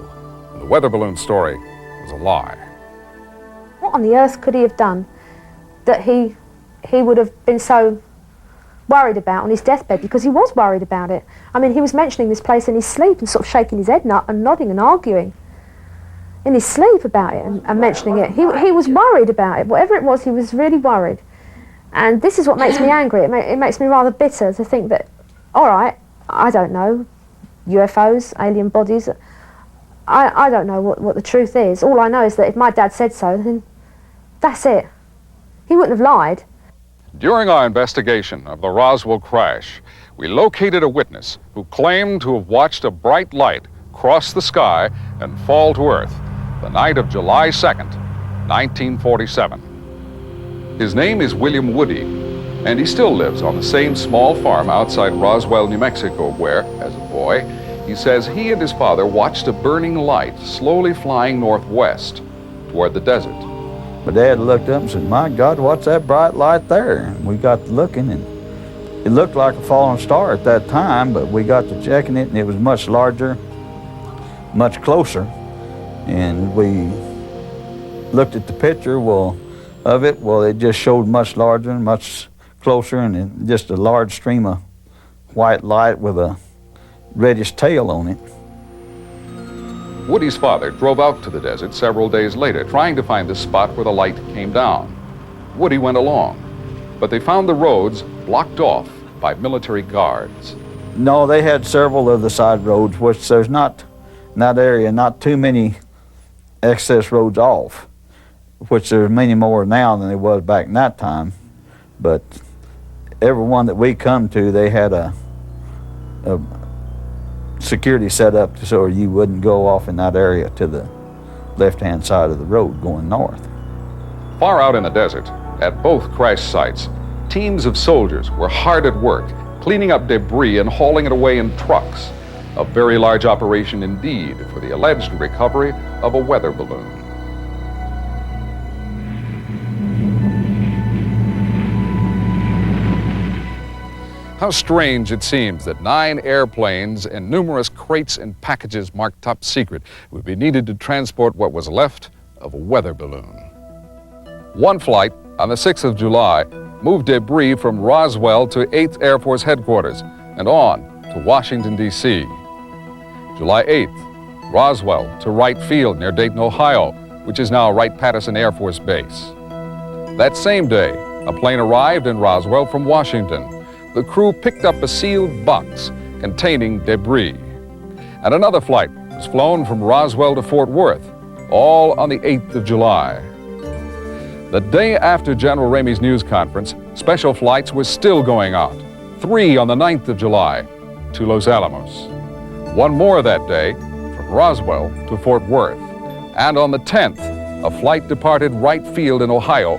and the weather balloon story was a lie. What on the earth could he have done that he would have been so worried about on his deathbed? Because he was worried about it. I mean, he was mentioning this place in his sleep and sort of shaking his head and nodding and arguing in his sleep about it and mentioning it. He was worried about it. Whatever it was, he was really worried. And this is what makes me angry. It makes me rather bitter to think that, all right, I don't know, UFOs, alien bodies, I don't know what the truth is. All I know is that if my dad said so, then that's it. He wouldn't have lied. During our investigation of the Roswell crash, we located a witness who claimed to have watched a bright light cross the sky and fall to Earth the night of July 2nd, 1947. His name is William Woody, and he still lives on the same small farm outside Roswell, New Mexico, where, as a boy, he says he and his father watched a burning light slowly flying northwest toward the desert. My dad looked up and said, "My God, what's that bright light there?" And we got to looking, and it looked like a falling star at that time, but we got to checking it, and it was much larger, much closer. And we looked at the picture of it. Well, it just showed much larger and much closer, and just a large stream of white light with a reddish tail on it. Woody's father drove out to the desert several days later, trying to find the spot where the light came down. Woody went along, but they found the roads blocked off by military guards. No, they had several of the side roads, which there's not, in that area, not too many access roads off, which there's many more now than there was back in that time. But every one that we come to, they had a security set up so you wouldn't go off in that area to the left-hand side of the road going north. Far out in the desert, at both crash sites, teams of soldiers were hard at work, cleaning up debris and hauling it away in trucks. A very large operation indeed for the alleged recovery of a weather balloon. How strange it seems that 9 airplanes and numerous crates and packages marked top secret would be needed to transport what was left of a weather balloon. One flight on the 6th of July moved debris from Roswell to 8th Air Force Headquarters and on to Washington, D.C. July 8th, Roswell to Wright Field near Dayton, Ohio, which is now Wright-Patterson Air Force Base. That same day, a plane arrived in Roswell from Washington. The crew picked up a sealed box containing debris. And another flight was flown from Roswell to Fort Worth, all on the 8th of July. The day after General Ramey's news conference, special flights were still going out. 3 on the 9th of July to Los Alamos. 1 more that day from Roswell to Fort Worth. And on the 10th, a flight departed Wright Field in Ohio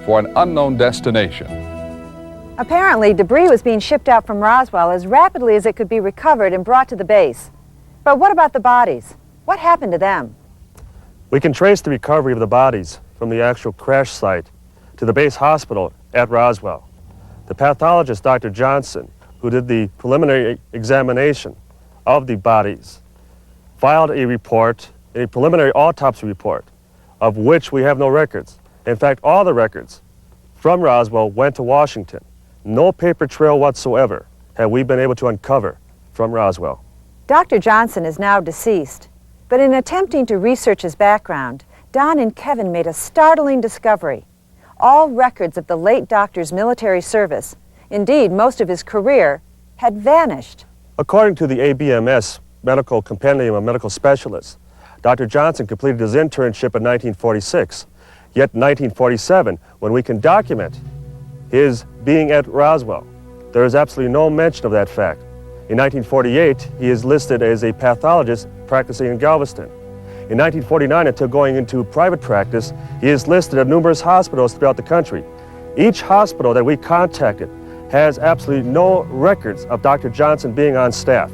for an unknown destination. Apparently, debris was being shipped out from Roswell as rapidly as it could be recovered and brought to the base. But what about the bodies? What happened to them? We can trace the recovery of the bodies from the actual crash site to the base hospital at Roswell. The pathologist, Dr. Johnson, who did the preliminary examination of the bodies, filed a report, a preliminary autopsy report, of which we have no records. In fact, all the records from Roswell went to Washington. No paper trail whatsoever have we been able to uncover from Roswell. Dr. Johnson is now deceased, but in attempting to research his background, Don and Kevin made a startling discovery. All records of the late doctor's military service, indeed most of his career, had vanished. According to the ABMS Medical Compendium of Medical Specialists, Dr. Johnson completed his internship in 1946. Yet in 1947, when we can document his being at Roswell, there is absolutely no mention of that fact. In 1948, he is listed as a pathologist practicing in Galveston. In 1949, until going into private practice, he is listed at numerous hospitals throughout the country. Each hospital that we contacted has absolutely no records of Dr. Johnson being on staff.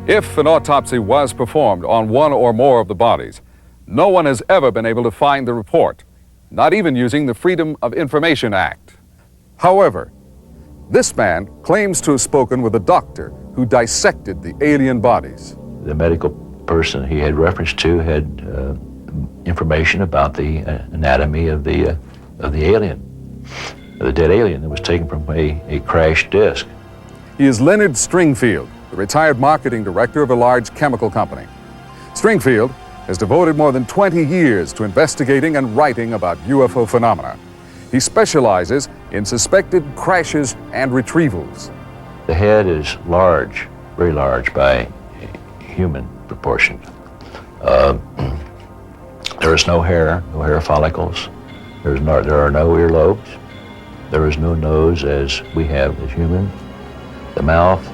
If an autopsy was performed on one or more of the bodies, no one has ever been able to find the report, not even using the Freedom of Information Act. However, this man claims to have spoken with a doctor who dissected the alien bodies. The medical person he had reference to had information about the anatomy of the alien, the dead alien that was taken from a crashed disc. He is Leonard Stringfield, the retired marketing director of a large chemical company. Stringfield has devoted more than 20 years to investigating and writing about UFO phenomena. He specializes in suspected crashes and retrievals. The head is large, very large by human proportion. There is no hair follicles. There are no earlobes. There is no nose as we have as human. The mouth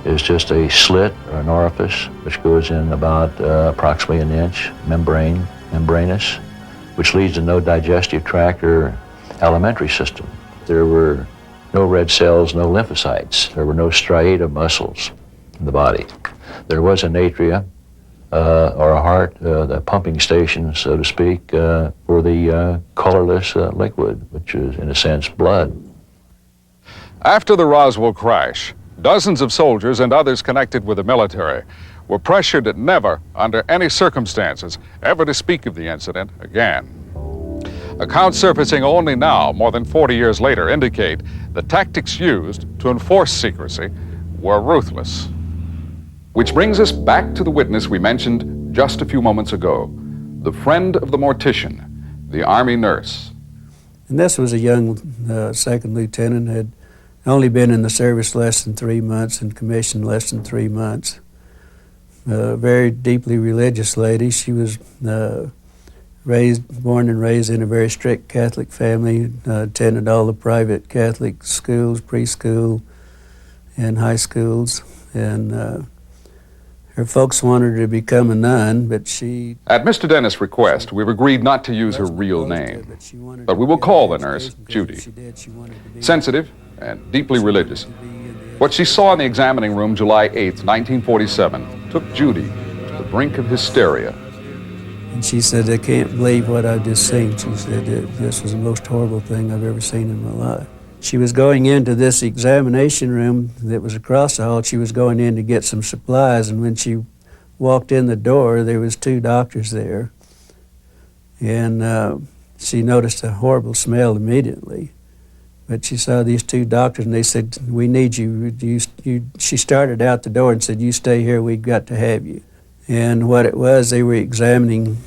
is just a slit or an orifice which goes in about approximately an inch, membranous, which leads to no digestive tract or alimentary system. There were no red cells, no lymphocytes. There were no striata muscles in the body. There was an atria, or a heart, the pumping station, so to speak, for the colorless liquid, which is, in a sense, blood. After the Roswell crash, dozens of soldiers and others connected with the military were pressured never, under any circumstances, ever to speak of the incident again. Accounts surfacing only now, more than 40 years later, indicate the tactics used to enforce secrecy were ruthless. Which brings us back to the witness we mentioned just a few moments ago, the friend of the mortician, the Army nurse. And this was a young second lieutenant, had only been in the service less than 3 months and commissioned less than 3 months. Very deeply religious lady. She was born and raised in a very strict Catholic family, attended all the private Catholic schools, preschool and high schools, and her folks wanted her to become a nun, but she... At Mr. Dennis' request, we've agreed not to use her real name, but we will call the nurse Judy. Sensitive and deeply religious. What she saw in the examining room July 8th, 1947, took Judy to the brink of hysteria. And she said, "I can't believe what I've just seen." She said, "This was the most horrible thing I've ever seen in my life." She was going into this examination room that was across the hall. She was going in to get some supplies, and when she walked in the door, there was 2 doctors there. And she noticed a horrible smell immediately. But she saw these 2 doctors, and they said, "We need you." She started out the door and said, "You stay here, we've got to have you." And what it was, they were examining,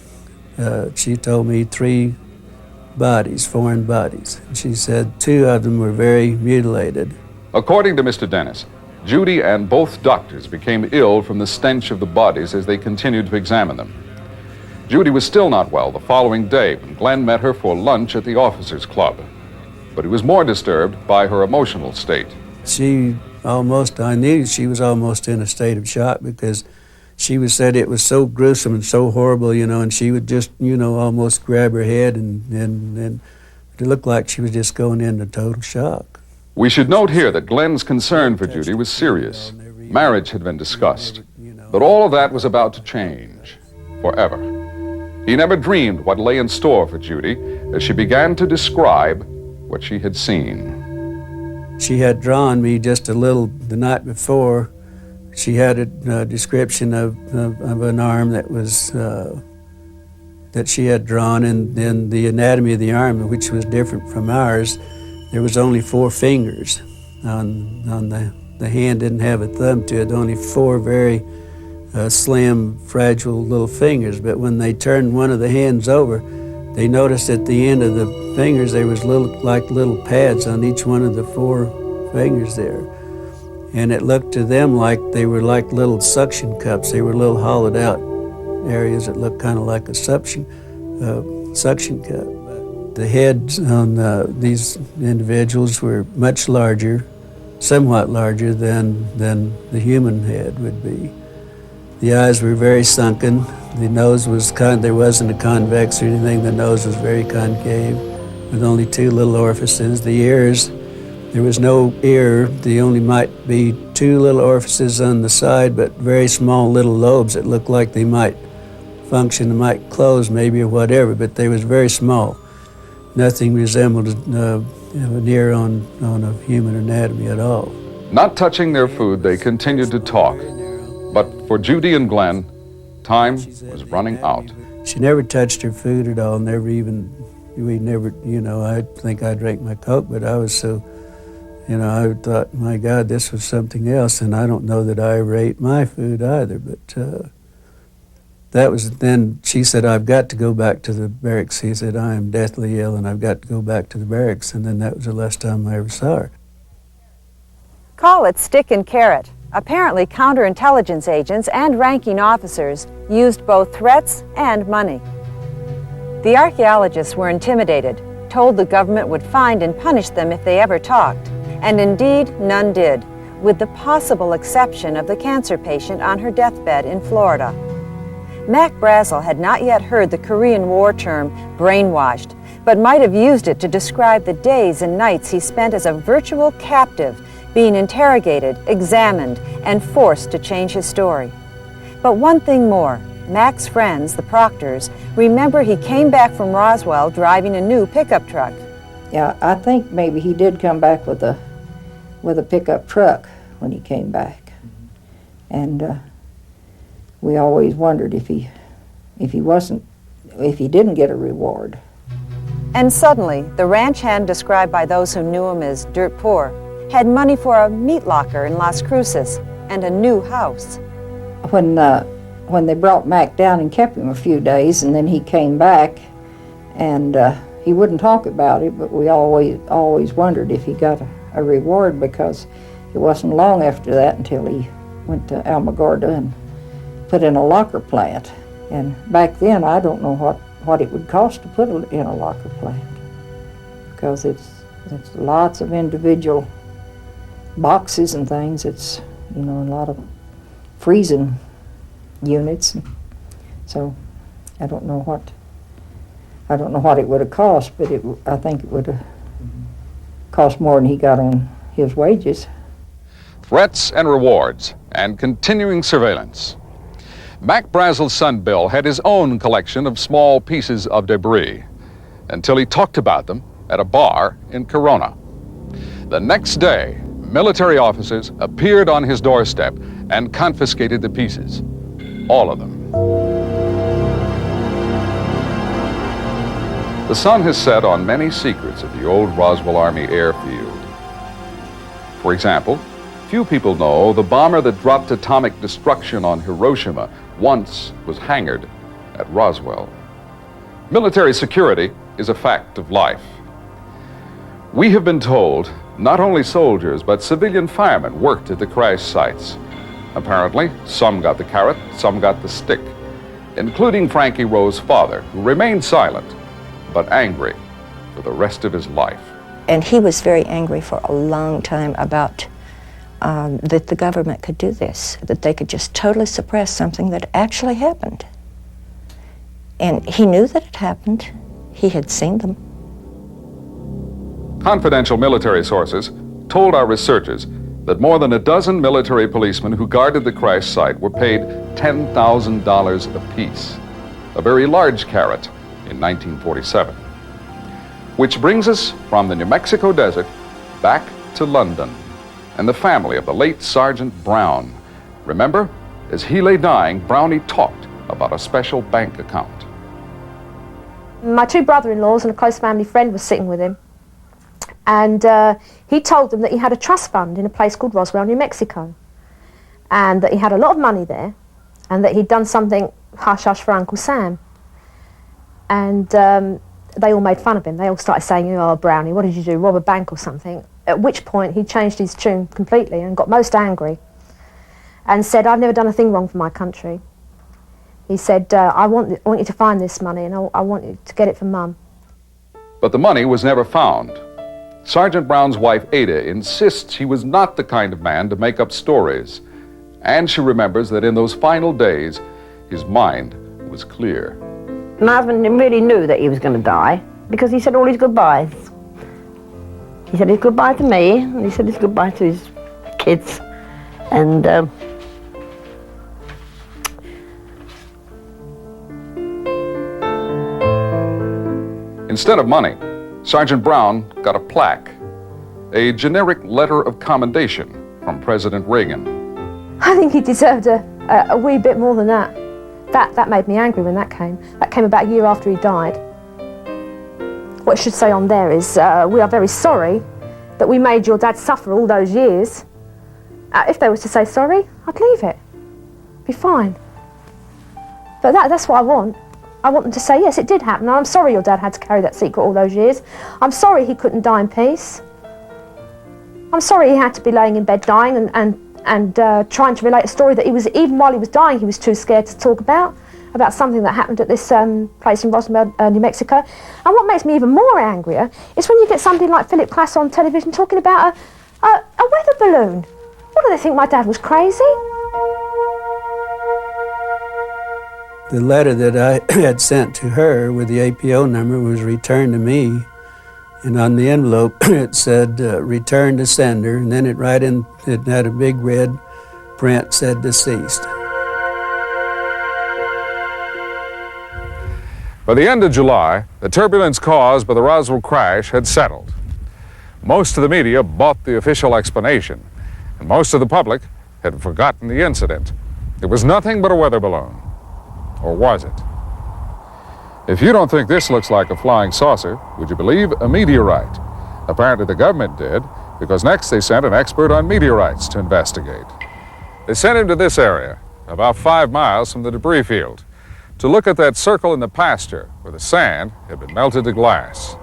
she told me, 3 bodies, foreign bodies. She said 2 of them were very mutilated. According to Mr. Dennis, Judy and both doctors became ill from the stench of the bodies as they continued to examine them. Judy was still not well the following day when Glenn met her for lunch at the officers' club. But he was more disturbed by her emotional state. I knew she was almost in a state of shock, because she said it was so gruesome and so horrible, and she would just, almost grab her head, and it looked like she was just going into total shock. We should note here that Glenn's concern for Judy was serious. Marriage had been discussed, but all of that was about to change forever. He never dreamed what lay in store for Judy as she began to describe what she had seen. She had drawn me just a little the night before. She had a description of an arm that was that she had drawn, and then the anatomy of the arm, which was different from ours. There was only 4 fingers on the hand. Didn't have a thumb to it. Only 4 very slim, fragile little fingers. But when they turned one of the hands over, they noticed at the end of the fingers there was little pads on each one of the 4 fingers there. And it looked to them like they were like little suction cups. They were little hollowed out areas that looked kind of like a suction cup. The heads on these individuals were much larger, somewhat larger than the human head would be. The eyes were very sunken. The nose was there wasn't a convex or anything. The nose was very concave with only two little orifices. The ears, there was no ear. There only might be two little orifices on the side, but very small little lobes that looked like they might function, might close maybe or whatever, but they was very small. Nothing resembled an ear on a human anatomy at all. Not touching their food, they continued to talk. But for Judy and Glenn, time was running out. She never touched her food at all, we never, I think I drank my Coke, but I was so, I thought, my God, this was something else, and I don't know that I ever ate my food either, but that was, then she said, I've got to go back to the barracks. He said, I am deathly ill, and I've got to go back to the barracks, and then that was the last time I ever saw her. Call it stick and carrot. Apparently, counterintelligence agents and ranking officers used both threats and money. The archaeologists were intimidated, told the government would find and punish them if they ever talked, and indeed none did, with the possible exception of the cancer patient on her deathbed in Florida. Mac Brazel had not yet heard the Korean War term brainwashed, but might have used it to describe the days and nights he spent as a virtual captive, being interrogated, examined, and forced to change his story. But one thing more, Mac's friends, the Proctors, remember he came back from Roswell driving a new pickup truck. Yeah, I think maybe he did come back with a pickup truck when he came back. And we always wondered if he didn't get a reward. And suddenly, the ranch hand described by those who knew him as dirt poor had money for a meat locker in Las Cruces and a new house. When they brought Mac down and kept him a few days, and then he came back, and he wouldn't talk about it, but we always wondered if he got a reward, because it wasn't long after that until he went to Alamogordo and put in a locker plant. And back then, I don't know what it would cost to put in a locker plant, because it's lots of individual boxes and things. It's, a lot of freezing units. So I don't know what it would have cost, but I think it would have cost more than he got on his wages. Threats and rewards and continuing surveillance. Mac Brazel's son Bill had his own collection of small pieces of debris until he talked about them at a bar in Corona. The next day, military officers appeared on his doorstep and confiscated the pieces, all of them. The sun has set on many secrets of the old Roswell Army airfield. For example, few people know the bomber that dropped atomic destruction on Hiroshima once was hangared at Roswell. Military security is a fact of life. We have been told not only soldiers but civilian firemen worked at the crash sites. Apparently, some got the carrot, some got the stick, including Frankie Rowe's father, who remained silent but angry for the rest of his life. And he was very angry for a long time about that the government could do this, that they could just totally suppress something that actually happened. And he knew that it happened. He had seen them. Confidential military sources told our researchers that more than a dozen military policemen who guarded the crash site were paid $10,000 apiece, a very large carrot in 1947. Which brings us from the New Mexico desert back to London and the family of the late Sergeant Brown. Remember, as he lay dying, Brownie talked about a special bank account. My two brother-in-laws and a close family friend was sitting with him, and he told them that he had a trust fund in a place called Roswell, New Mexico, and that he had a lot of money there, and that he'd done something hush-hush for Uncle Sam. And they all made fun of him. They all started saying, "Oh, Brownie, what did you do, rob a bank or something?" At which point he changed his tune completely and got most angry and said, "I've never done a thing wrong for my country." He said, I want you to find this money, and I want you to get it for Mum. But the money was never found. Sergeant Brown's wife, Ada, insists he was not the kind of man to make up stories. And she remembers that in those final days, his mind was clear. My husband really knew that he was going to die because he said all his goodbyes. He said his goodbye to me, and he said his goodbye to his kids. And instead of money, Sergeant Brown got a plaque, a generic letter of commendation from President Reagan. I think he deserved a wee bit more than that. That made me angry when that came. That came about a year after he died. What it should say on there is, we are very sorry that we made your dad suffer all those years. If they were to say sorry, I'd leave it. Be fine. But that's what I want. I want them to say, yes, it did happen. I'm sorry your dad had to carry that secret all those years. I'm sorry he couldn't die in peace. I'm sorry he had to be laying in bed dying and trying to relate a story that he was, even while he was dying, he was too scared to talk about something that happened at this place in Roswell, New Mexico. And what makes me even more angrier is when you get somebody like Philip Klass on television talking about a weather balloon. What, do they think my dad was crazy? The letter that I had sent to her with the APO number was returned to me. And on the envelope, it said, return to sender. And then it had a big red print, said deceased. By the end of July, the turbulence caused by the Roswell crash had settled. Most of the media bought the official explanation, and most of the public had forgotten the incident. It was nothing but a weather balloon. Or was it? If you don't think this looks like a flying saucer, would you believe a meteorite? Apparently the government did, because next they sent an expert on meteorites to investigate. They sent him to this area, about 5 miles from the debris field, to look at that circle in the pasture where the sand had been melted to glass.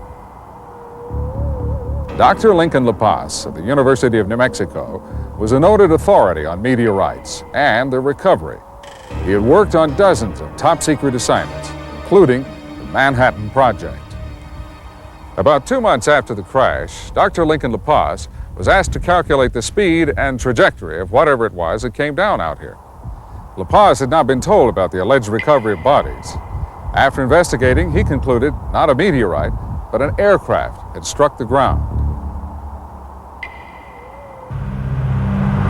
Dr. Lincoln La Paz of the University of New Mexico was a noted authority on meteorites and their recovery. He had worked on dozens of top-secret assignments, including the Manhattan Project. About 2 months after the crash, Dr. Lincoln La Paz was asked to calculate the speed and trajectory of whatever it was that came down out here. La Paz had not been told about the alleged recovery of bodies. After investigating, he concluded not a meteorite, but an aircraft had struck the ground.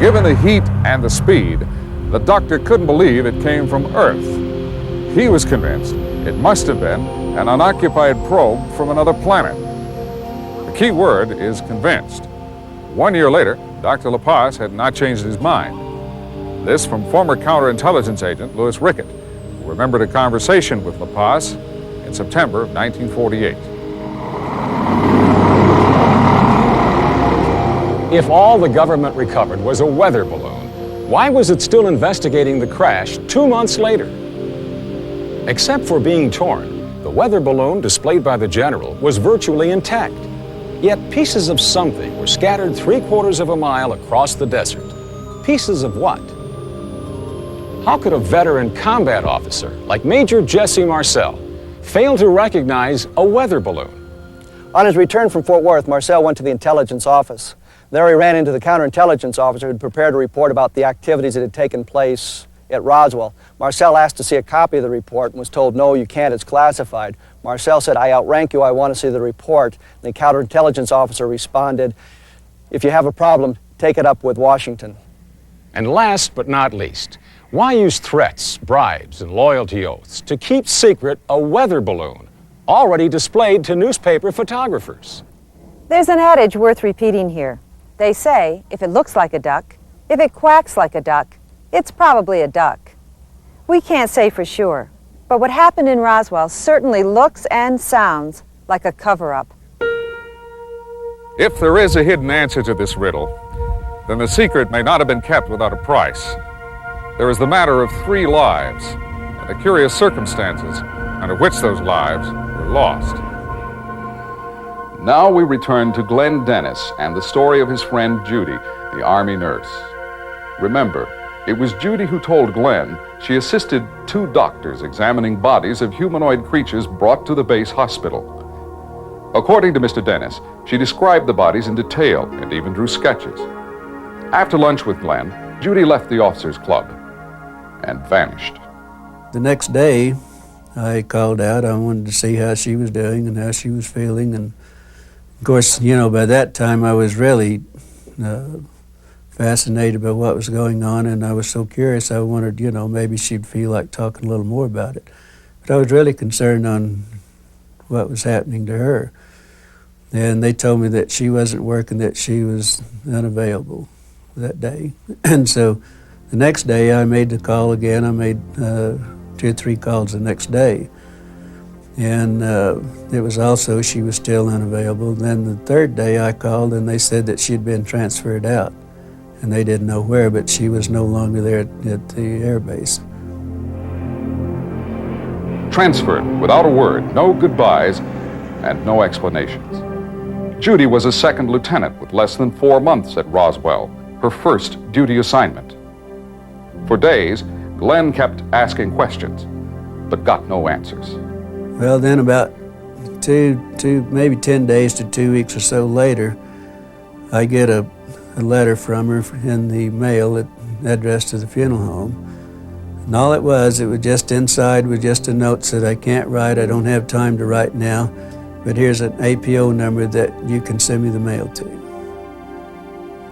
Given the heat and the speed, the doctor couldn't believe it came from Earth. He was convinced it must have been an unoccupied probe from another planet. The key word is convinced. 1 year later, Dr. La Paz had not changed his mind. This from former counterintelligence agent Louis Rickett, who remembered a conversation with La Paz in September of 1948. If all the government recovered was a weather balloon, why was it still investigating the crash 2 months later? Except for being torn, the weather balloon displayed by the general was virtually intact. Yet pieces of something were scattered 3/4 of a mile across the desert. Pieces of what? How could a veteran combat officer like Major Jesse Marcel fail to recognize a weather balloon? On his return from Fort Worth, Marcel went to the intelligence office. There he ran into the counterintelligence officer who had prepared a report about the activities that had taken place at Roswell. Marcel asked to see a copy of the report and was told, no, you can't, it's classified. Marcel said, I outrank you, I want to see the report. And the counterintelligence officer responded, if you have a problem, take it up with Washington. And last but not least, why use threats, bribes, and loyalty oaths to keep secret a weather balloon already displayed to newspaper photographers? There's an adage worth repeating here. They say, if it looks like a duck, if it quacks like a duck, it's probably a duck. We can't say for sure, but what happened in Roswell certainly looks and sounds like a cover-up. If there is a hidden answer to this riddle, then the secret may not have been kept without a price. There is the matter of 3 lives and the curious circumstances under which those lives were lost. Now we return to Glenn Dennis and the story of his friend Judy, the Army nurse. Remember, it was Judy who told Glenn she assisted 2 doctors examining bodies of humanoid creatures brought to the base hospital. According to Mr. Dennis, she described the bodies in detail and even drew sketches. After lunch with Glenn, Judy left the officers' club and vanished. The next day, I called out. I wanted to see how she was doing and how she was feeling. And of course, you know, by that time I was really fascinated by what was going on, and I was so curious. I wondered, you know, maybe she'd feel like talking a little more about it. But I was really concerned on what was happening to her. And they told me that she wasn't working, that she was unavailable that day. And so the next day I made the call again. I made 2 or 3 calls the next day. And it was also, she was still unavailable. Then the third day I called and they said that she'd been transferred out. And they didn't know where, but she was no longer there at the air base. Transferred without a word, no goodbyes, and no explanations. Judy was a second lieutenant with less than 4 months at Roswell, her first duty assignment. For days, Glenn kept asking questions, but got no answers. Well, then about maybe 10 days to 2 weeks or so later, I get a letter from her in the mail addressed to the funeral home. And all it was just inside was just a note that said, I can't write, I don't have time to write now, but here's an APO number that you can send me the mail to.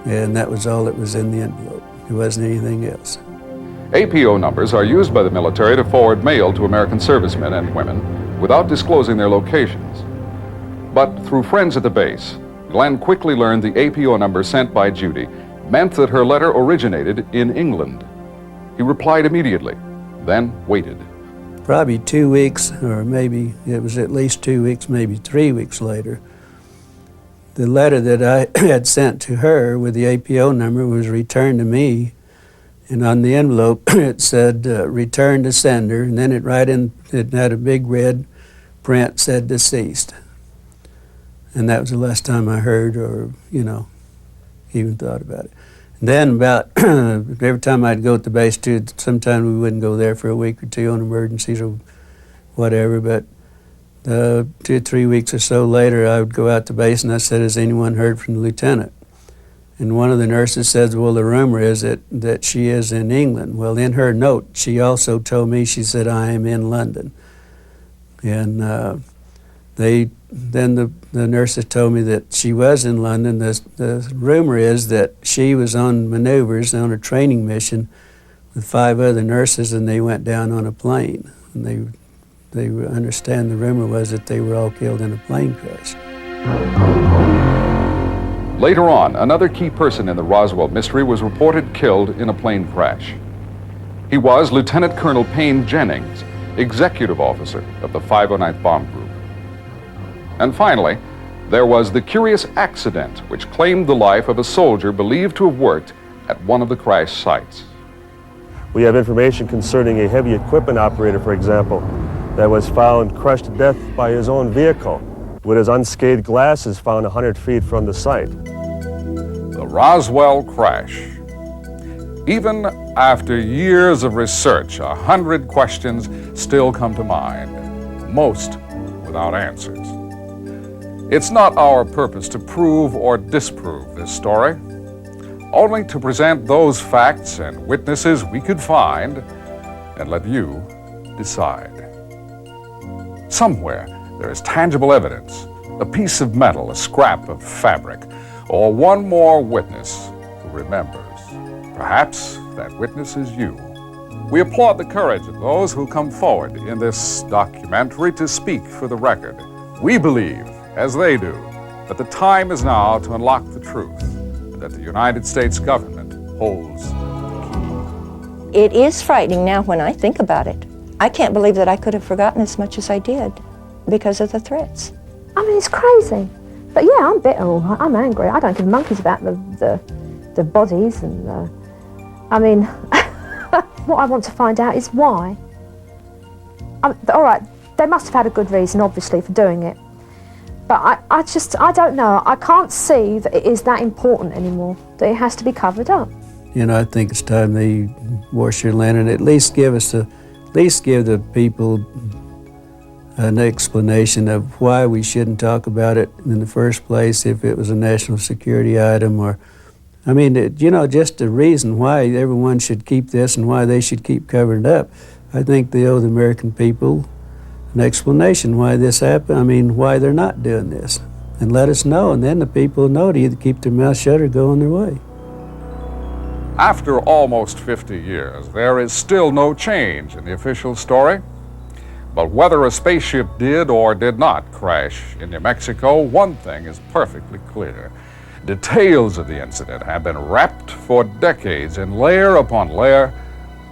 And that was all that was in the envelope. It wasn't anything else. APO numbers are used by the military to forward mail to American servicemen and women without disclosing their locations. But through friends at the base, Glenn quickly learned the APO number sent by Judy meant that her letter originated in England. He replied immediately, then waited. Probably 2 weeks, or maybe it was at least 2 weeks, maybe 3 weeks later, the letter that I had sent to her with the APO number was returned to me. And on the envelope, it said, return to sender, and then it had a big red print, said deceased. And that was the last time I heard or, you know, even thought about it. And then about every time I'd go to the base too, sometimes we wouldn't go there for a week or two on emergencies or whatever, but 2 or 3 weeks or so later, I would go out to base and I said, has anyone heard from the lieutenant? And one of the nurses says, well, the rumor is that she is in England. Well, in her note, she also told me, she said, I am in London. And then the nurses told me that she was in London. The rumor is that she was on maneuvers on a training mission with 5 other nurses, and they went down on a plane. And they understand the rumor was that they were all killed in a plane crash. Later on, another key person in the Roswell mystery was reported killed in a plane crash. He was Lieutenant Colonel Payne Jennings, executive officer of the 509th Bomb Group. And finally, there was the curious accident which claimed the life of a soldier believed to have worked at one of the crash sites. We have information concerning a heavy equipment operator, for example, that was found crushed to death by his own vehicle, with his unscathed glasses found 100 feet from the site. The Roswell crash. Even after years of research, 100 questions still come to mind, most without answers. It's not our purpose to prove or disprove this story, only to present those facts and witnesses we could find and let you decide. Somewhere there is tangible evidence, a piece of metal, a scrap of fabric, or one more witness who remembers. Perhaps that witness is you. We applaud the courage of those who come forward in this documentary to speak for the record. We believe, as they do, that the time is now to unlock the truth, and that the United States government holds the key. It is frightening now when I think about it. I can't believe that I could have forgotten as much as I did because of the threats. I mean, it's crazy. But yeah, I'm bitter, all right. I'm angry. I don't give monkeys about the bodies and I mean, what I want to find out is why. All right, they must have had a good reason, obviously, for doing it. But I don't know. I can't see that it is that important anymore, that it has to be covered up. You know, I think it's time they wash their land and at least give the people an explanation of why we shouldn't talk about it in the first place, if it was a national security item or I mean, you know, just the reason why everyone should keep this and why they should keep covering it up. I think they owe the American people an explanation why this happened. I mean, why they're not doing this. And let us know, and then the people know to either keep their mouth shut or go on their way. After almost 50 years, there is still no change in the official story. But whether a spaceship did or did not crash in New Mexico, one thing is perfectly clear. Details of the incident have been wrapped for decades in layer upon layer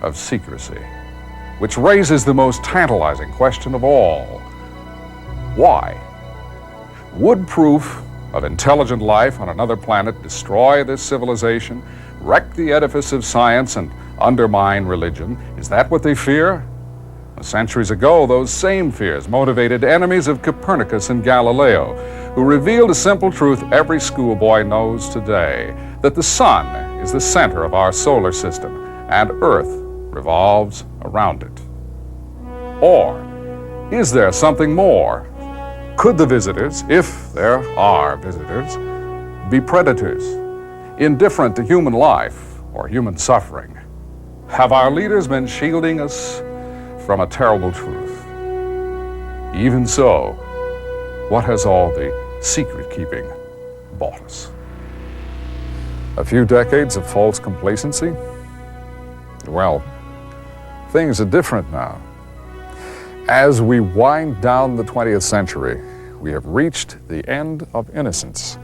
of secrecy, which raises the most tantalizing question of all. Why? Would proof of intelligent life on another planet destroy this civilization, wreck the edifice of science, and undermine religion? Is that what they fear? Centuries ago, those same fears motivated enemies of Copernicus and Galileo, who revealed a simple truth every schoolboy knows today, that the sun is the center of our solar system and Earth revolves around it. Or is there something more? Could the visitors, if there are visitors, be predators, indifferent to human life or human suffering? Have our leaders been shielding us from a terrible truth? Even so, what has all the secret-keeping bought us? A few decades of false complacency? Well, things are different now. As we wind down the 20th century, we have reached the end of innocence.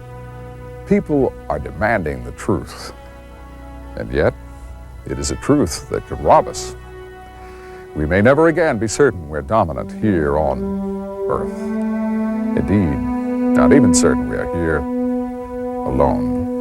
People are demanding the truth, and yet it is a truth that could rob us. We may never again be certain we're dominant here on Earth. Indeed, not even certain we are here alone.